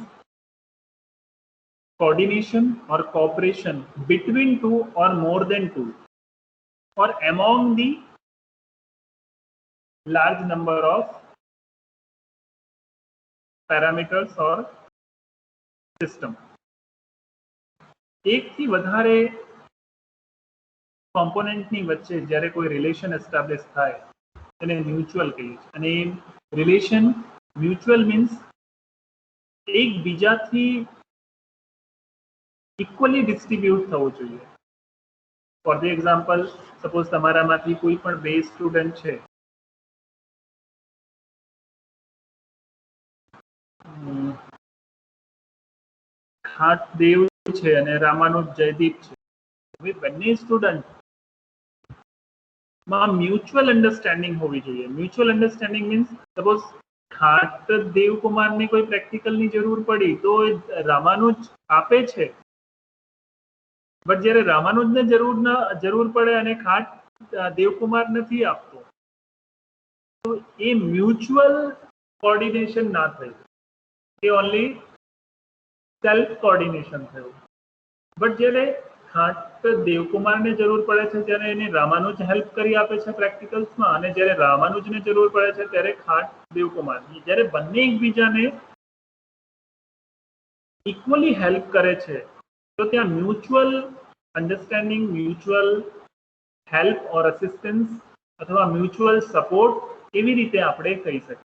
coordination or cooperation between two or more than two or among the large number of parameters or system. એક થી વધારે કોમ્પોનેન્ટની વચ્ચે જ્યારે કોઈ રિલેશન એસ્ટાબ્લિશ થાય એને મ્યુચ્યુઅલ કહીએ છીએ. અને રિલેશન મ્યુચ્યુઅલ મીન્સ એકબીજાથી ઇક્વલી ડિસ્ટ્રીબ્યુટ થવું જોઈએ. ફોર ધ એક્ઝામ્પલ, સપોઝ તમારામાંથી કોઈ પણ બે સ્ટુડન્ટ છે, ખાટ દેવ છે અને રામાનુજ જયદીપ છે. હવે બંને સ્ટુડન્ટ માં મ્યુચ્યુઅલ અન્ડરસ્ટેન્ડિંગ હોવી જોઈએ. મ્યુચ્યુઅલ અન્ડરસ્ટેન્ડિંગ મીન્સ સપોઝ ખાટ દેવકુમારને કોઈ પ્રેક્ટિકલની જરૂર પડી તો રામાનુજ આપે છે, બટ જ્યારે રામાનુજને જરૂર પડે અને ખાટ દેવકુમાર નથી આપતો તો એ મ્યુચ્યુઅલ કોર્ડિનેશન ના થયું, એ ઓનલી સેલ્ફ કોર્ડિનેશન થયું. બટ જ્યારે ખાટ દેવકુમારને જરૂર પડે છે ત્યારે એને રામાનુજ હેલ્પ કરી આપે છે પ્રેક્ટિકલ્સમાં, અને જ્યારે રામાનુજને જરૂર પડે છે ત્યારે ખાટ દેવકુમાર. જ્યારે બંને એકબીજાને ઇક્વલી હેલ્પ કરે છે તો ત્યાં મ્યુચ્યુઅલ અન્ડરસ્ટેન્ડિંગ, મ્યુચ્યુઅલ હેલ્પ ઓર અસિસ્ટન્સ અથવા મ્યુચ્યુઅલ સપોર્ટ એવી રીતે આપણે કહી શકીએ.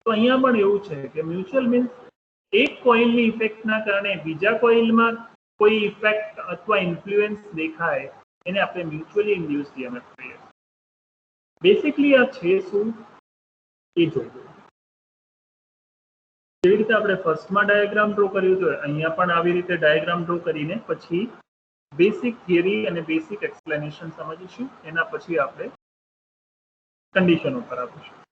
તો અહીંયા પણ એવું છે કે મ્યુચ્યુઅલ મીન્સ એક કોઇલની ઇફેક્ટના કારણે બીજા કોઇલમાં કોઈ ઇફેક્ટ અથવા ઇન્ફ્લુઅન્સ દેખાય એને આપણે મ્યુચ્યુઅલી ઇન્ડ્યુસ ઈએમએફ કહીએ. બેસિકલી આ છે શું એ જોઈએ. જેવી રીતે આપણે ફર્સ્ટમાં ડાયાગ્રામ ડ્રો કર્યું હતું, અહીંયા પણ આવી રીતે ડાયાગ્રામ ડ્રો કરીને પછી બેસિક થિયરી અને બેસિક એક્સપ્લેનેશન સમજીશું. એના પછી આપણે કન્ડિશન ઉપર આપીશું.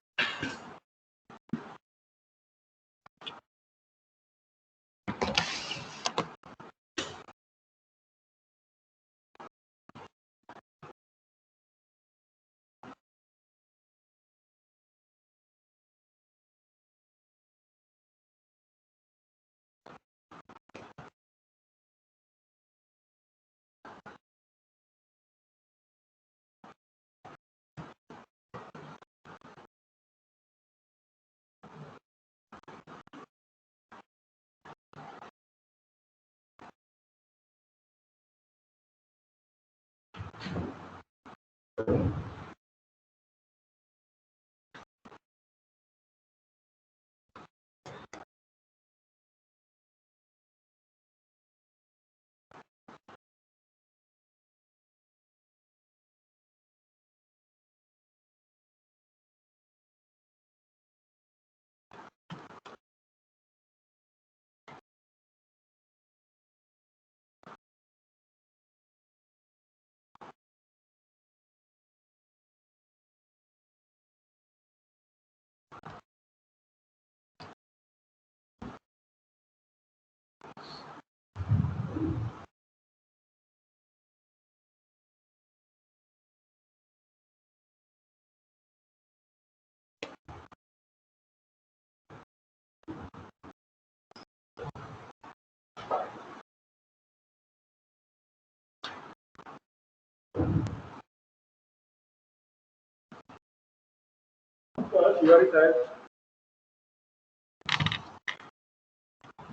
શિવાજી સાહેબ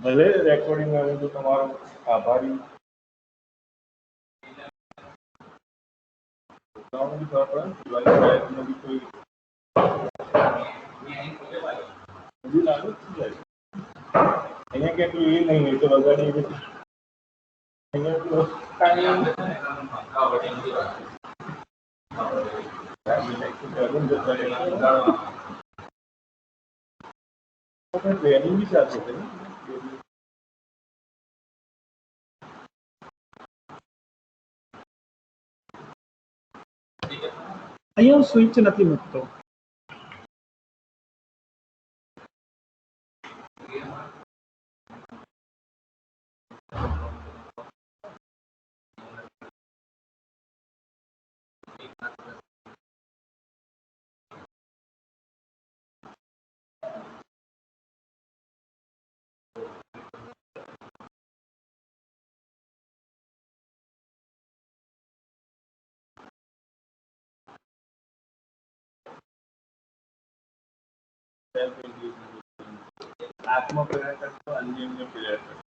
ભલે રેકોર્ડિંગ આવે તો તમારો આભારી શિવાજી સાહેબનો બી કોઈ અહીંયા કેટલું એ નહીં હોય તો વગાડી ટ્રેનિંગ બી સાથે છે ને અહીંયા હું સ્વિચ નથી મૂકતો. આત્મા પ્રયાસ કરતો અન્ય પ્રયાસ કરતો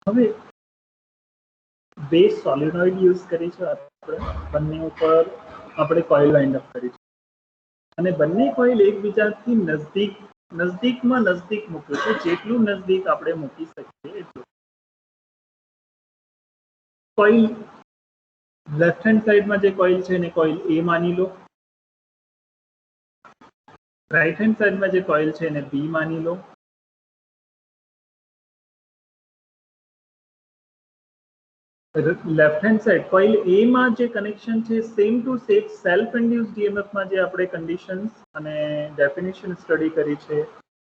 હવે બે સોલિનોઇડ યુઝ કરી છે આપણે, બંને ઉપર આપણે કોઇલ વાઇન્ડ અપ કરી છે અને બંને કોઇલ એકબીજાથી નજદીકમાં નજદીક મૂક્યું છે, જેટલું નજદીક આપણે મૂકી શકીએ એટલું. કોઇલ લેફ્ટ હેન્ડ સાઈડમાં જે કોઇલ છે એને કોઇલ એ માની લો, રાઈટ હેન્ડ સાઈડમાં જે કોઇલ છે એને બી માની લો. Left hand side coil A માં જે કનેક્શન છે same to same self induced EMF માં જે આપણે કન્ડિશન્સ અને ડેફિનેશન સ્ટડી કરી છે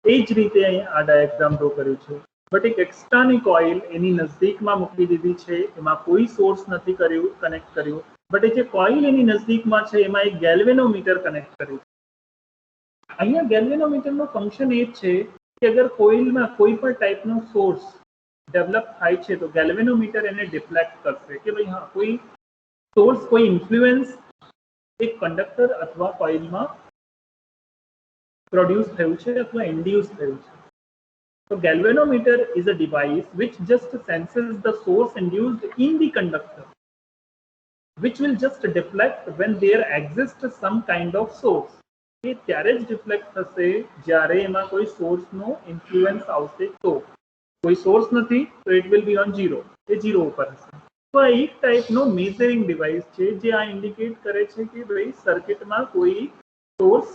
એ જ રીતે અહીં આ ડાયાગ્રામ ડ્રો કર્યું છે. બટ એક એક્સ્ટ્રાની કોઇલ એની નજદીકમાં મૂકી દીધી છે, એમાં કોઈ સોર્સ નથી કર્યું કનેક્ટ કર્યું, બટ એ જે કોઇલ એની નજદીકમાં છે એમાં એક ગેલ્વેનોમીટર કનેક્ટ કર્યું. અહીંયા ગેલ્વેનોમીટરનું ફંક્શન એ જ છે કે અગર કોઇલમાં કોઈ પણ ટાઈપનો સોર્સ ડેવલપ થાય છે તો ગેલ્વેનોમીટર એને ડિફ્લેક્ટ કરશે કે ભાઈ હા કોઈ સોર્સ, કોઈ ઇન્ફ્લુએન્સ એક કંડક્ટર અથવા કોઇલમાં પ્રોડ્યુસ થયું છે અથવા ઇન્ડ્યુસ થયું છે. So galvanometer is a device which just senses the source induced in the conductor, which will just deflect when there exists some kind of source. એ ત્યારે જ ડિફ્લેક્ટ થશે જ્યારે એમાં કોઈ સોર્સનો ઇન્ફ્લુએન્સ આવશે તો. કોઈ સોર્સ નથી તો ઇટ વિલ બી ઓન 0, એ 0 ઉપર હશે. તો આ એક ટાઈપનો મેઝરિંગ ડિવાઇસ છે જે આ ઇન્ડિકેટ કરે છે કે ભાઈ સર્કિટમાં કોઈ સોર્સ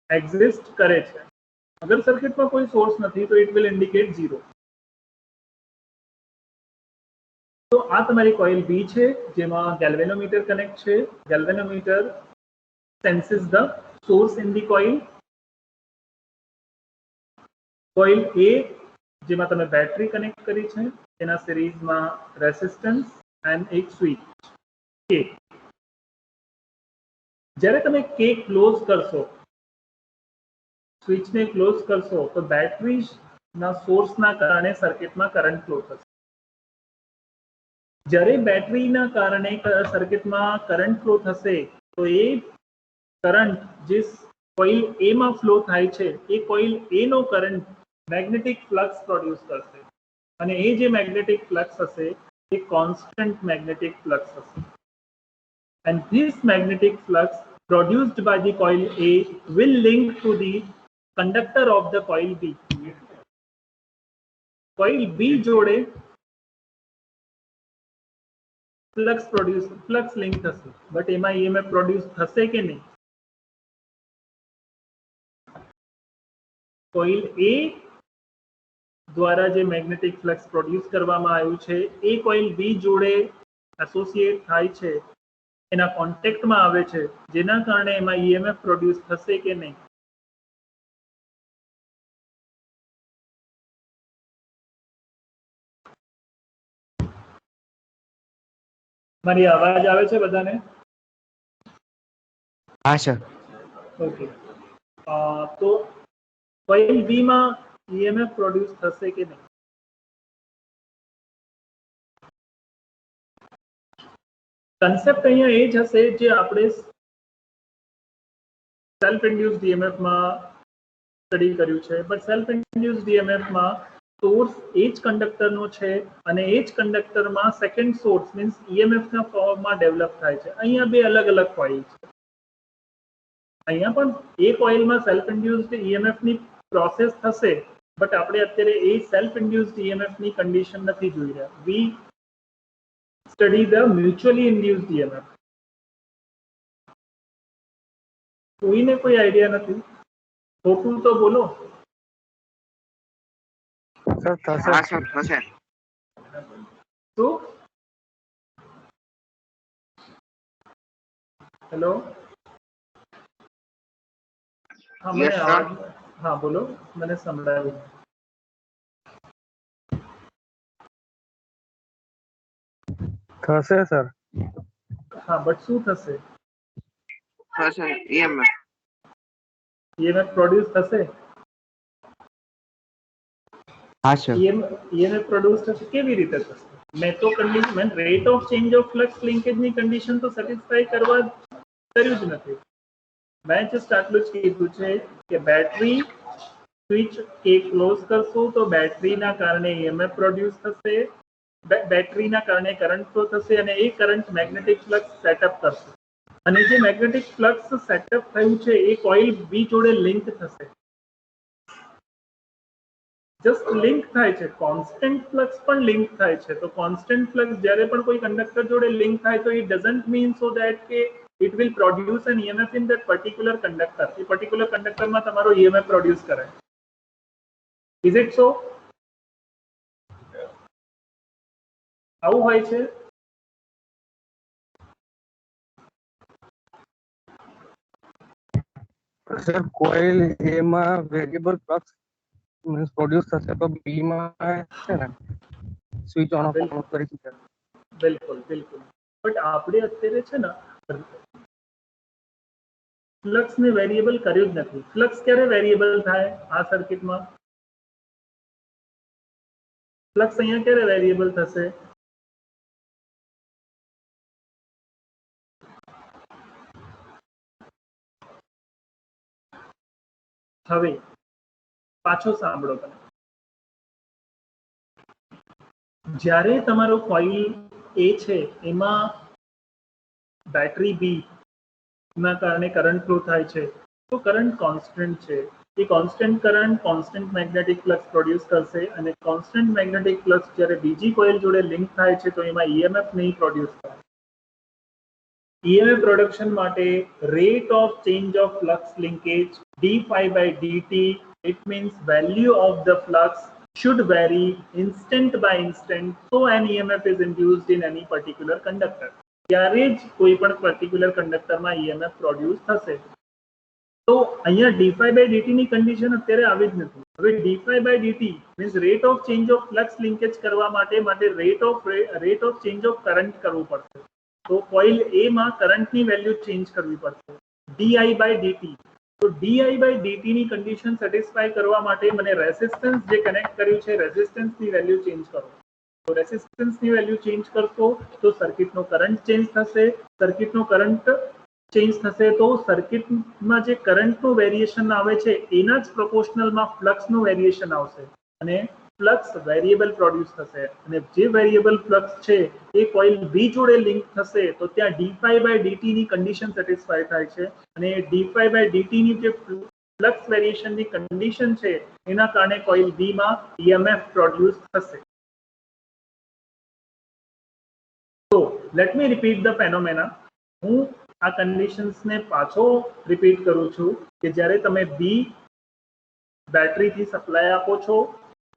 એક્ઝિસ્ટ કરે છે. અગર સર્કિટમાં કોઈ સોર્સ નથી તો ઇટ વિલ ઇન્ડિકેટ 0. તો આ તમારી કોઇલ બી છે જેમાં ગેલ્વેનોમીટર કનેક્ટ છે. Galvanometer senses the source in the coil. Coil એ જેમાં તમે બેટરી કનેક્ટ કરી છે, એના સિરીઝમાં રેસિસ્ટન્સ એન્ડ એક સ્વિચ કે. જ્યારે તમે કે ક્લોઝ કરશો, સ્વિચને ક્લોઝ કરશો તો બેટરીના સોર્સના કારણે સર્કિટમાં કરંટ ફ્લો થશે. જ્યારે બેટરીના કારણે સર્કિટમાં કરંટ ફ્લો થશે તો એ કરંટ જે કોઇલ એ માં ફ્લો થાય છે એ કોઇલ એ નો કરંટ મેગ્નેટિક ફ્લક્સ પ્રોડ્યુસ કરશે અને એ જે મેગ્નેટિક ફ્લક્સ હશે એ કોન્સ્ટન્ટ મેગ્નેટિક ફ્લક્સ હશે. And this magnetic flux produced by the coil A will link to the conductor of the coil B. Coil B જોડે flux link થશે, but એમાં EMF produce થશે કે નહીં? કોઇલ A દ્વારા જે મેગ્નેટિક ફ્લક્સ પ્રોડ્યુસ કરવામાં આવ્યું છે એ કોઇલ B જોડે એસોસિએટ થાય છે, એના કોન્ટેક્ટમાં આવે છે, જેના કારણે એમાં EMF પ્રોડ્યુસ થશે કે નહીં? મારી અવાજ આવે છે બધાને? હા સર. ઓકે. તો કોઇલ બી માં EMF પ્રોડ્યુસ થશે કે નહીં? કન્સેપ્ટ અહીંયા એ જ હશે જે આપણે સેલ્ફ ઇન્ડ્યુસ્ડ EMF માં સ્ટડી કર્યું છે. બટ સેલ્ફ ઇન્ડ્યુસ્ડ EMF માં સોર્સ એ જ કંડક્ટરનો છે અને એ જ કંડક્ટરમાં સેકન્ડ સોર્સ મીન્સ EMF ના ફોર્મમાં ડેવલપ થાય છે. અહીંયા બે અલગ અલગ કોઇલ છે. અહીંયા પણ એ કોઇલમાં સેલ્ફ ઇન્ડ્યુસ્ડ EMF ની પ્રોસેસ થશે, બટ આપણે અત્યારે એ સેલ્ફ ઇન્ડ્યુસ્ડ EMF ની કન્ડિશન નથી જોઈ રહ્યા. We study the mutually induced EMF. કોઈને કોઈ આઈડિયા નથી? ખોટું તો બોલો. સર થશે. હા સર થશે. તો હેલો, હા મને Yes, sir. અવાજ, હા બોલો, મને સંભળાયું. થશે સર. હા બટ શું થશે? થશે EMF. EMF પ્રોડ્યુસ થશે? હા સર. EMF પ્રોડ્યુસ થશે કેવી રીતે થશે? મેં તો condition rate of change of flux લિંકેજની કન્ડિશન તો સેટિસ્ફાઈ કર્યું જ નથી. મેં જસ્ટ આટલું જ કીધું છે કે બેટરી સ્વિચ કે ક્લોઝ કરશો તો બેટરીના કારણે EMF પ્રોડ્યુસ થશે, બેટરીના કારણે કરંટ ફ્લો થશે અને એ કરંટ મેગ્નેટિક ફ્લક્સ સેટઅપ કરશે અને જે મેગ્નેટિક ફ્લક્સ સેટઅપ થયું છે એ કોઇલ બી જોડે લિંક થશે. જસ્ટ લિંક થાય છે. કોન્સ્ટન્ટ ફ્લક્સ પણ લિંક થાય છે. તો કોન્સ્ટન્ટ ફ્લક્સ જ્યારે પણ કોઈ કંડક્ટર જોડે લિંક થાય તો it doesn't mean so that કે it will produce an EMF in that particular conductor. એ પર્ટિક્યુલર કંડક્ટરમાં તમારો EMF પ્રોડ્યુસ કરે. Is it so? આવું હોય છે? સર કોઇલ એ માં વેરિયેબલ ફ્લક્સ મીન્સ પ્રોડ્યુસ થશે તો બી માં છે ને સ્વિચ ઓન ઓફ કરી શકે. બિલકુલ બિલકુલ. બટ આપણે અત્યારે છે ને ફ્લક્સ ને વેરિયેબલ કર્યું જ નથી. ફ્લક્સ ક્યારે વેરિયેબલ થાય આ સર્કિટમાં? ફ્લક્સ અહીંયા ક્યારે વેરિયેબલ થશે? હવે પાછો સાંભળો તમે. જ્યારે તમારો કોઇલ એ છે એમાં બેટરી બી ના કારણે કરંટ ફ્લો થાય છે તો કરંટ કોન્સ્ટન્ટ છે. એ constant current constant magnetic flux produce કરશે અને કોન્સ્ટન્ટ મેગ્નેટિક ફ્લક્સ જ્યારે બીજી કોઇલ જોડે લિંક થાય છે તો એમાં EMF નહીં પ્રોડ્યુસ થાય. EMF પ્રોડક્શન માટે rate of change of flux linkage d phi by dt, it means value of the flux should vary instant by instant, so an EMF is induced in any particular conductor. ત્યારે જ કોઈ પણ particular કંડક્ટરમાં EMF produce થશે. તો અહીંયા d phi by dt ની condition અત્યારે આવી જ નથી. હવે d phi by dt means rate of change of flux linkage કરવા માટે rate of change of current કરવું પડશે. તો કોઇલ A માં કરંટની વેલ્યુ ચેન્જ કરવી પડશે di by dt. તો di by dt ની કન્ડિશન સેટિસ્ફાય કરવા માટે મને રેઝિસ્ટન્સ જે કનેક્ટ કર્યું છે રેઝિસ્ટન્સની વેલ્યુ ચેન્જ કરો. તો રેઝિસ્ટન્સની વેલ્યુ ચેન્જ કરશો તો સર્કિટનો કરંટ ચેન્જ થશે. સર્કિટનો કરંટ ચેન્જ થશે તો સર્કિટમાં જે કરંટનું વેરિએશન આવે છે એના જ પ્રોપોર્શનલમાં ફ્લક્સનું વેરિએશન આવશે અને ફ્લક્સ વેરિયેબલ પ્રોડ્યુસ થશે. અને જે વેરિયેબલ ફ્લક્સ છે એ કોઇલ બી જોડે લિંક થશે તો ત્યાં d phi by dt ની કન્ડિશન સેટિસ્ફાય થાય છે અને d phi by dt ની જે ફ્લક્સ વેરિએશનની કન્ડિશન છે એના કારણે કોઇલ બી માં EMF પ્રોડ્યુસ થશે. તો let me repeat the phenomena. હું આ કન્ડિશન્સને પાછો રિપીટ કરું છું કે જ્યારે તમે બી બેટરીથી સપ્લાય આપો છો,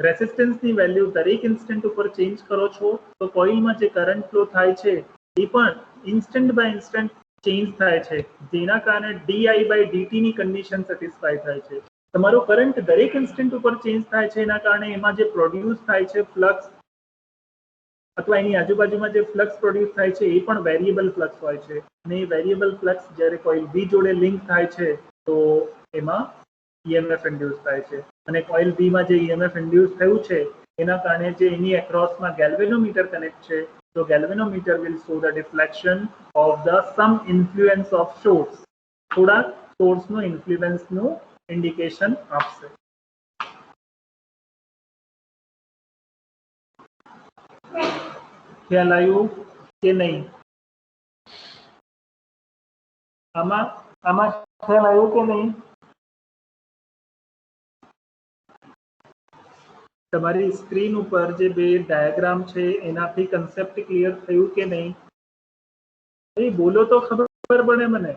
રેઝિસ્ટન્સની વેલ્યુ દરેક ઇન્સ્ટન્ટ ઉપર ચેન્જ કરો છો તો કોઇલમાં જે કરંટ ફ્લો થાય છે એ પણ ઇન્સ્ટન્ટ બાય ઇન્સ્ટન્ટ ચેન્જ થાય છે જેના કારણે di by dt ની કન્ડિશન સેટિસ્ફાય થાય છે. તમારો કરંટ દરેક ઇન્સ્ટન્ટ ઉપર ચેન્જ થાય છે એના કારણે એમાં જે પ્રોડ્યુસ થાય છે ફ્લક્સ અથવા એની આજુબાજુમાં જે ફ્લક્સ પ્રોડ્યુસ થાય છે એ પણ વેરિયેબલ ફ્લક્સ હોય છે અને એ વેરિયેબલ ફ્લક્સ જ્યારે કોઇલ બી જોડે લિંક થાય છે તો એમાં EMF ઇન્ડ્યુસ થાય છે અને કોઇલ બી માં જે EMF ઇન્ડ્યુસ થયું છે એના કારણે જે એની એક્રોસમાં ગેલ્વેનોમીટર કનેક્ટ છે તો galvanometer will show the deflection of the some influence of source. થોડા સોર્સનું ઇન્ફ્લુઅન્સનું ઇન્ડિકેશન આપશે. ખ્યાલ આવ્યું કે નહીં? આમાં ખ્યાલ આવ્યું કે નહીં? તમારી સ્ક્રીન ઉપર જે બે ડાયાગ્રામ છે એનાથી કન્સેપ્ટ ક્લિયર થયું કે નહીં? એ બોલો તો ખબર પડે મને.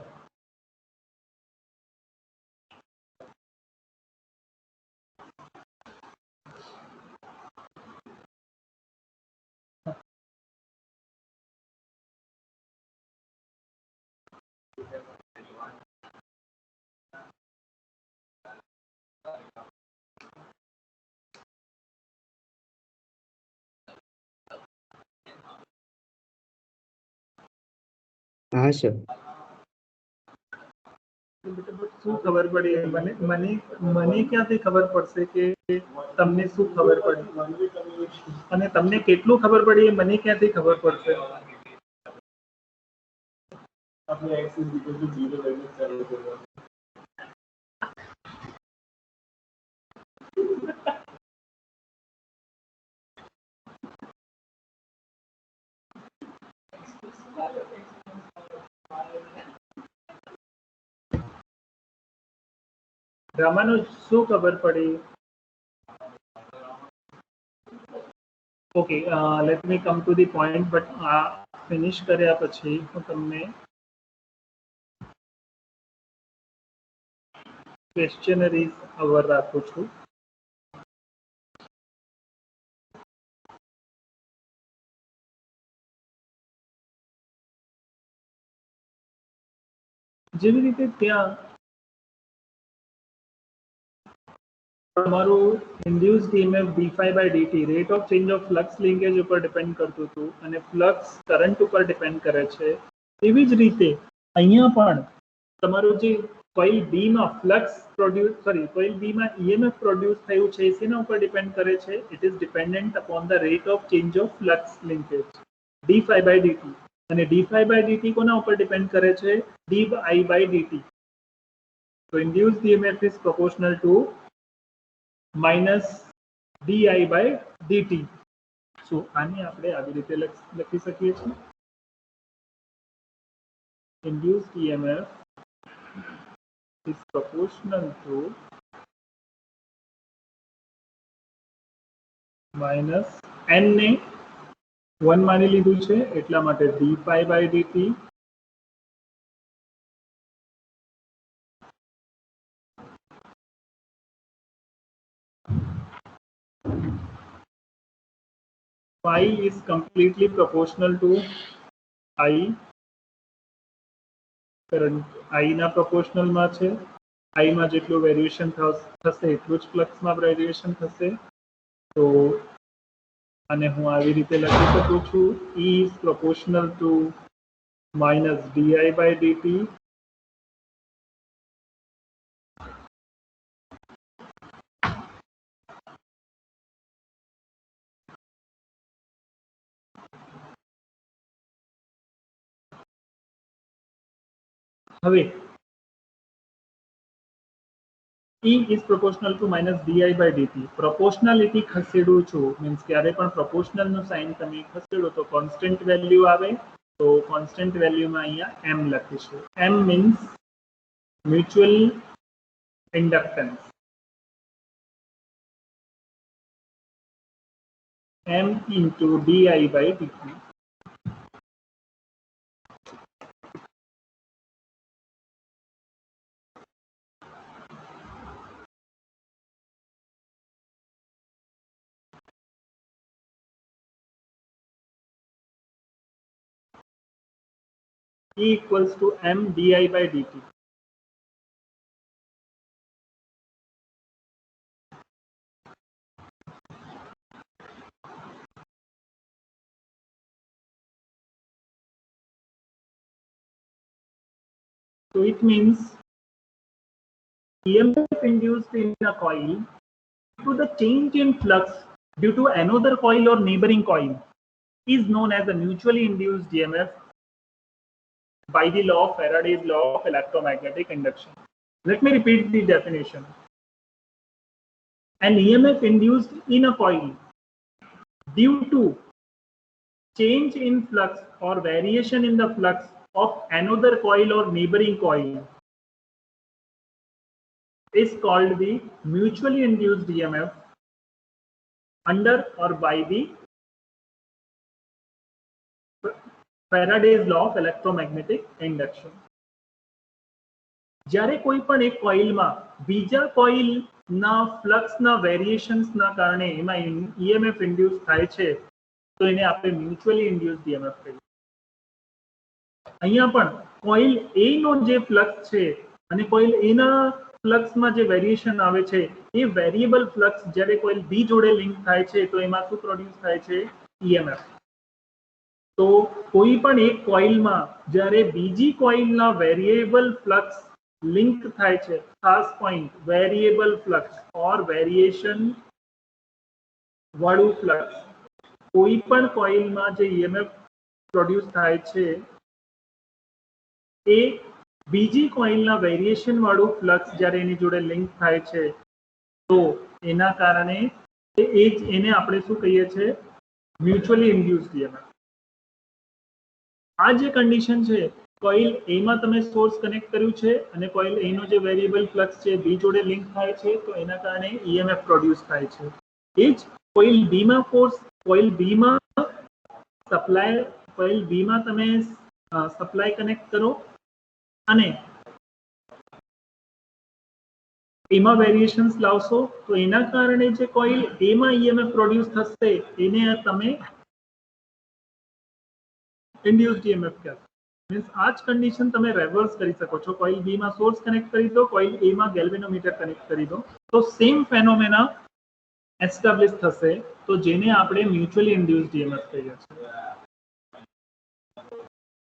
हाँ सर. શું ખબર પડી? મને ક્યાંથી ખબર પડશે કે તમને શું ખબર પડી અને તમને કેટલું ખબર પડી એ મને ક્યાંથી ખબર પડશે? આપણે x is equal to 0 લઈને ચાલુ કરવાનું. રામાનું શું ખબર પડી? Okay, let me come to the point. But આ ફિનિશ કર્યા પછી હું તમને ક્વેશ્ચનરીઝ અવર રાખું છું. જેવી રીતે ત્યાં તમારું induced EMF d phi by dt rate of change of flux linkage ઉપર ડિપેન્ડ કરતું હતું અને ફ્લક્સ કરંટ ઉપર ડિપેન્ડ કરે છે. એવી જ રીતે અહીંયા પણ તમારું જે કોઇલ બી માં કોઇલ બી માં EMF પ્રોડ્યુસ થયું છે શેના ઉપર ડિપેન્ડ કરે છે? It is dependent upon the rate of change of flux linkage d phi by dt. અને d phi by dt કોના ઉપર ડિપેન્ડ કરે છે? d I by dt. So induced EMF is proportional to minus di by dt. So આને આપણે આવી રીતે લખી શકીએ છીએ. Induced EMF is proportional to minus n ને 1 માની લીધું છે એટલા માટે dϕ/dt phi is completely proportional to I current I ના પ્રોપોર્શનલ માં છે I માં જેટલું વેરિએશન થશે એટલું જ ફ્લક્સ માં વેરિએશન થશે તો અને હું આવી રીતે લખી શકું છું E is proportional to minus di/dt હવે E is proportional to minus di/dt પ્રોપોર્શનાલિટી ખસેડું છું મીન્સ ક્યારે પણ પ્રોપોર્શનલ નું સાઇન તમે ખસેડો તો કોન્સ્ટન્ટ વેલ્યુ આવે તો કોન્સ્ટન્ટ વેલ્યુમાં અહીંયા m લખીશું m means mutual inductance m into di/dt E equals to m di/dt so it means EMF induced in a coil due to the change in flux due to another coil or neighboring coil is known as a mutually induced EMF by the law of Faraday's law of electromagnetic induction. Let me repeat the definition. An EMF induced in a coil due to change in flux or variation in the flux of another coil or neighboring coil is called the mutually induced EMF under or by the Faraday's law of electromagnetic induction. જ્યારે કોઈ પણ એક કોઇલમાં બીજા કોઇલના ફ્લક્સના વેરિએશન્સના કારણે એમાં EMF induce થાય છે તો એને આપણે મ્યુચ્યુઅલી ઇન્ડ્યુસ્ડ EMF કહીએ. અહીંયા પણ કોઇલ A નો જે ફ્લક્સ છે અને કોઇલ A ના ફ્લક્સમાં જે વેરિએશન આવે છે એ વેરિયેબલ ફ્લક્સ જ્યારે કોઇલ B જોડે લિંક થાય છે તો એમાં શું પ્રોડ્યુસ થાય છે EMF. તો કોઈ પણ એક કોઇલમાં જ્યારે બીજી કોઇલના વેરિયેબલ ફ્લક્સ લિંક થાય છે ખાસ પોઈન્ટ વેરિયેબલ ફ્લક્સ ઓર વેરિએશન વાળું ફ્લક્સ કોઈ પણ કોઇલમાં જે EMF પ્રોડ્યુસ થાય છે એ બીજી કોઇલના વેરિએશન વાળું ફ્લક્સ જ્યારે એની જોડે લિંક થાય છે તો એના કારણે એને આપણે શું કહીએ છીએ મ્યુચ્યુઅલી ઇન્ડ્યુસ્ડ EMF. આ જે કન્ડિશન છે કોઇલ A માં તમે સોર્સ કનેક્ટ કર્યું છે અને કોઇલ A નો જે વેરિયેબલ ફ્લક્સ છે B જોડે લિંક થાય છે તો એના કારણે EMF પ્રોડ્યુસ થાય છે. એ જ કોઇલ B માં ફોર્સ કોઇલ B માં સપ્લાય કોઇલ B માં તમે સપ્લાય કનેક્ટ કરો અને એમાં વેરિએશન્સ લાવશો તો એના કારણે જે કોઇલ A માં EMF પ્રોડ્યુસ થશે એને તમે ઇન્ડ્યુસ્ડ EMF કહેવાય. મીન્સ આ જ કન્ડિશન તમે રિવર્સ કરી શકો છો. કોઇલ B માં સોર્સ કનેક્ટ કરી દો કોઇલ A માં ગેલ્વેનોમીટર કનેક્ટ કરી દો તો સેમ ફેનોમેના એસ્ટાબ્લિશ થશે તો જેને આપણે મ્યુચ્યુઅલી ઇન્ડ્યુસ્ડ EMF કહીએ છીએ.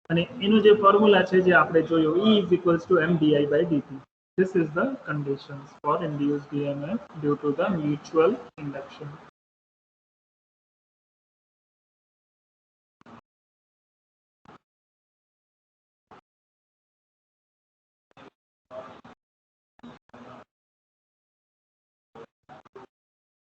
અને એનો જે ફોર્મ્યુલા છે જે આપણે જોયો E is equals to m di/dt. This is the conditions for induced EMF due to the mutual induction.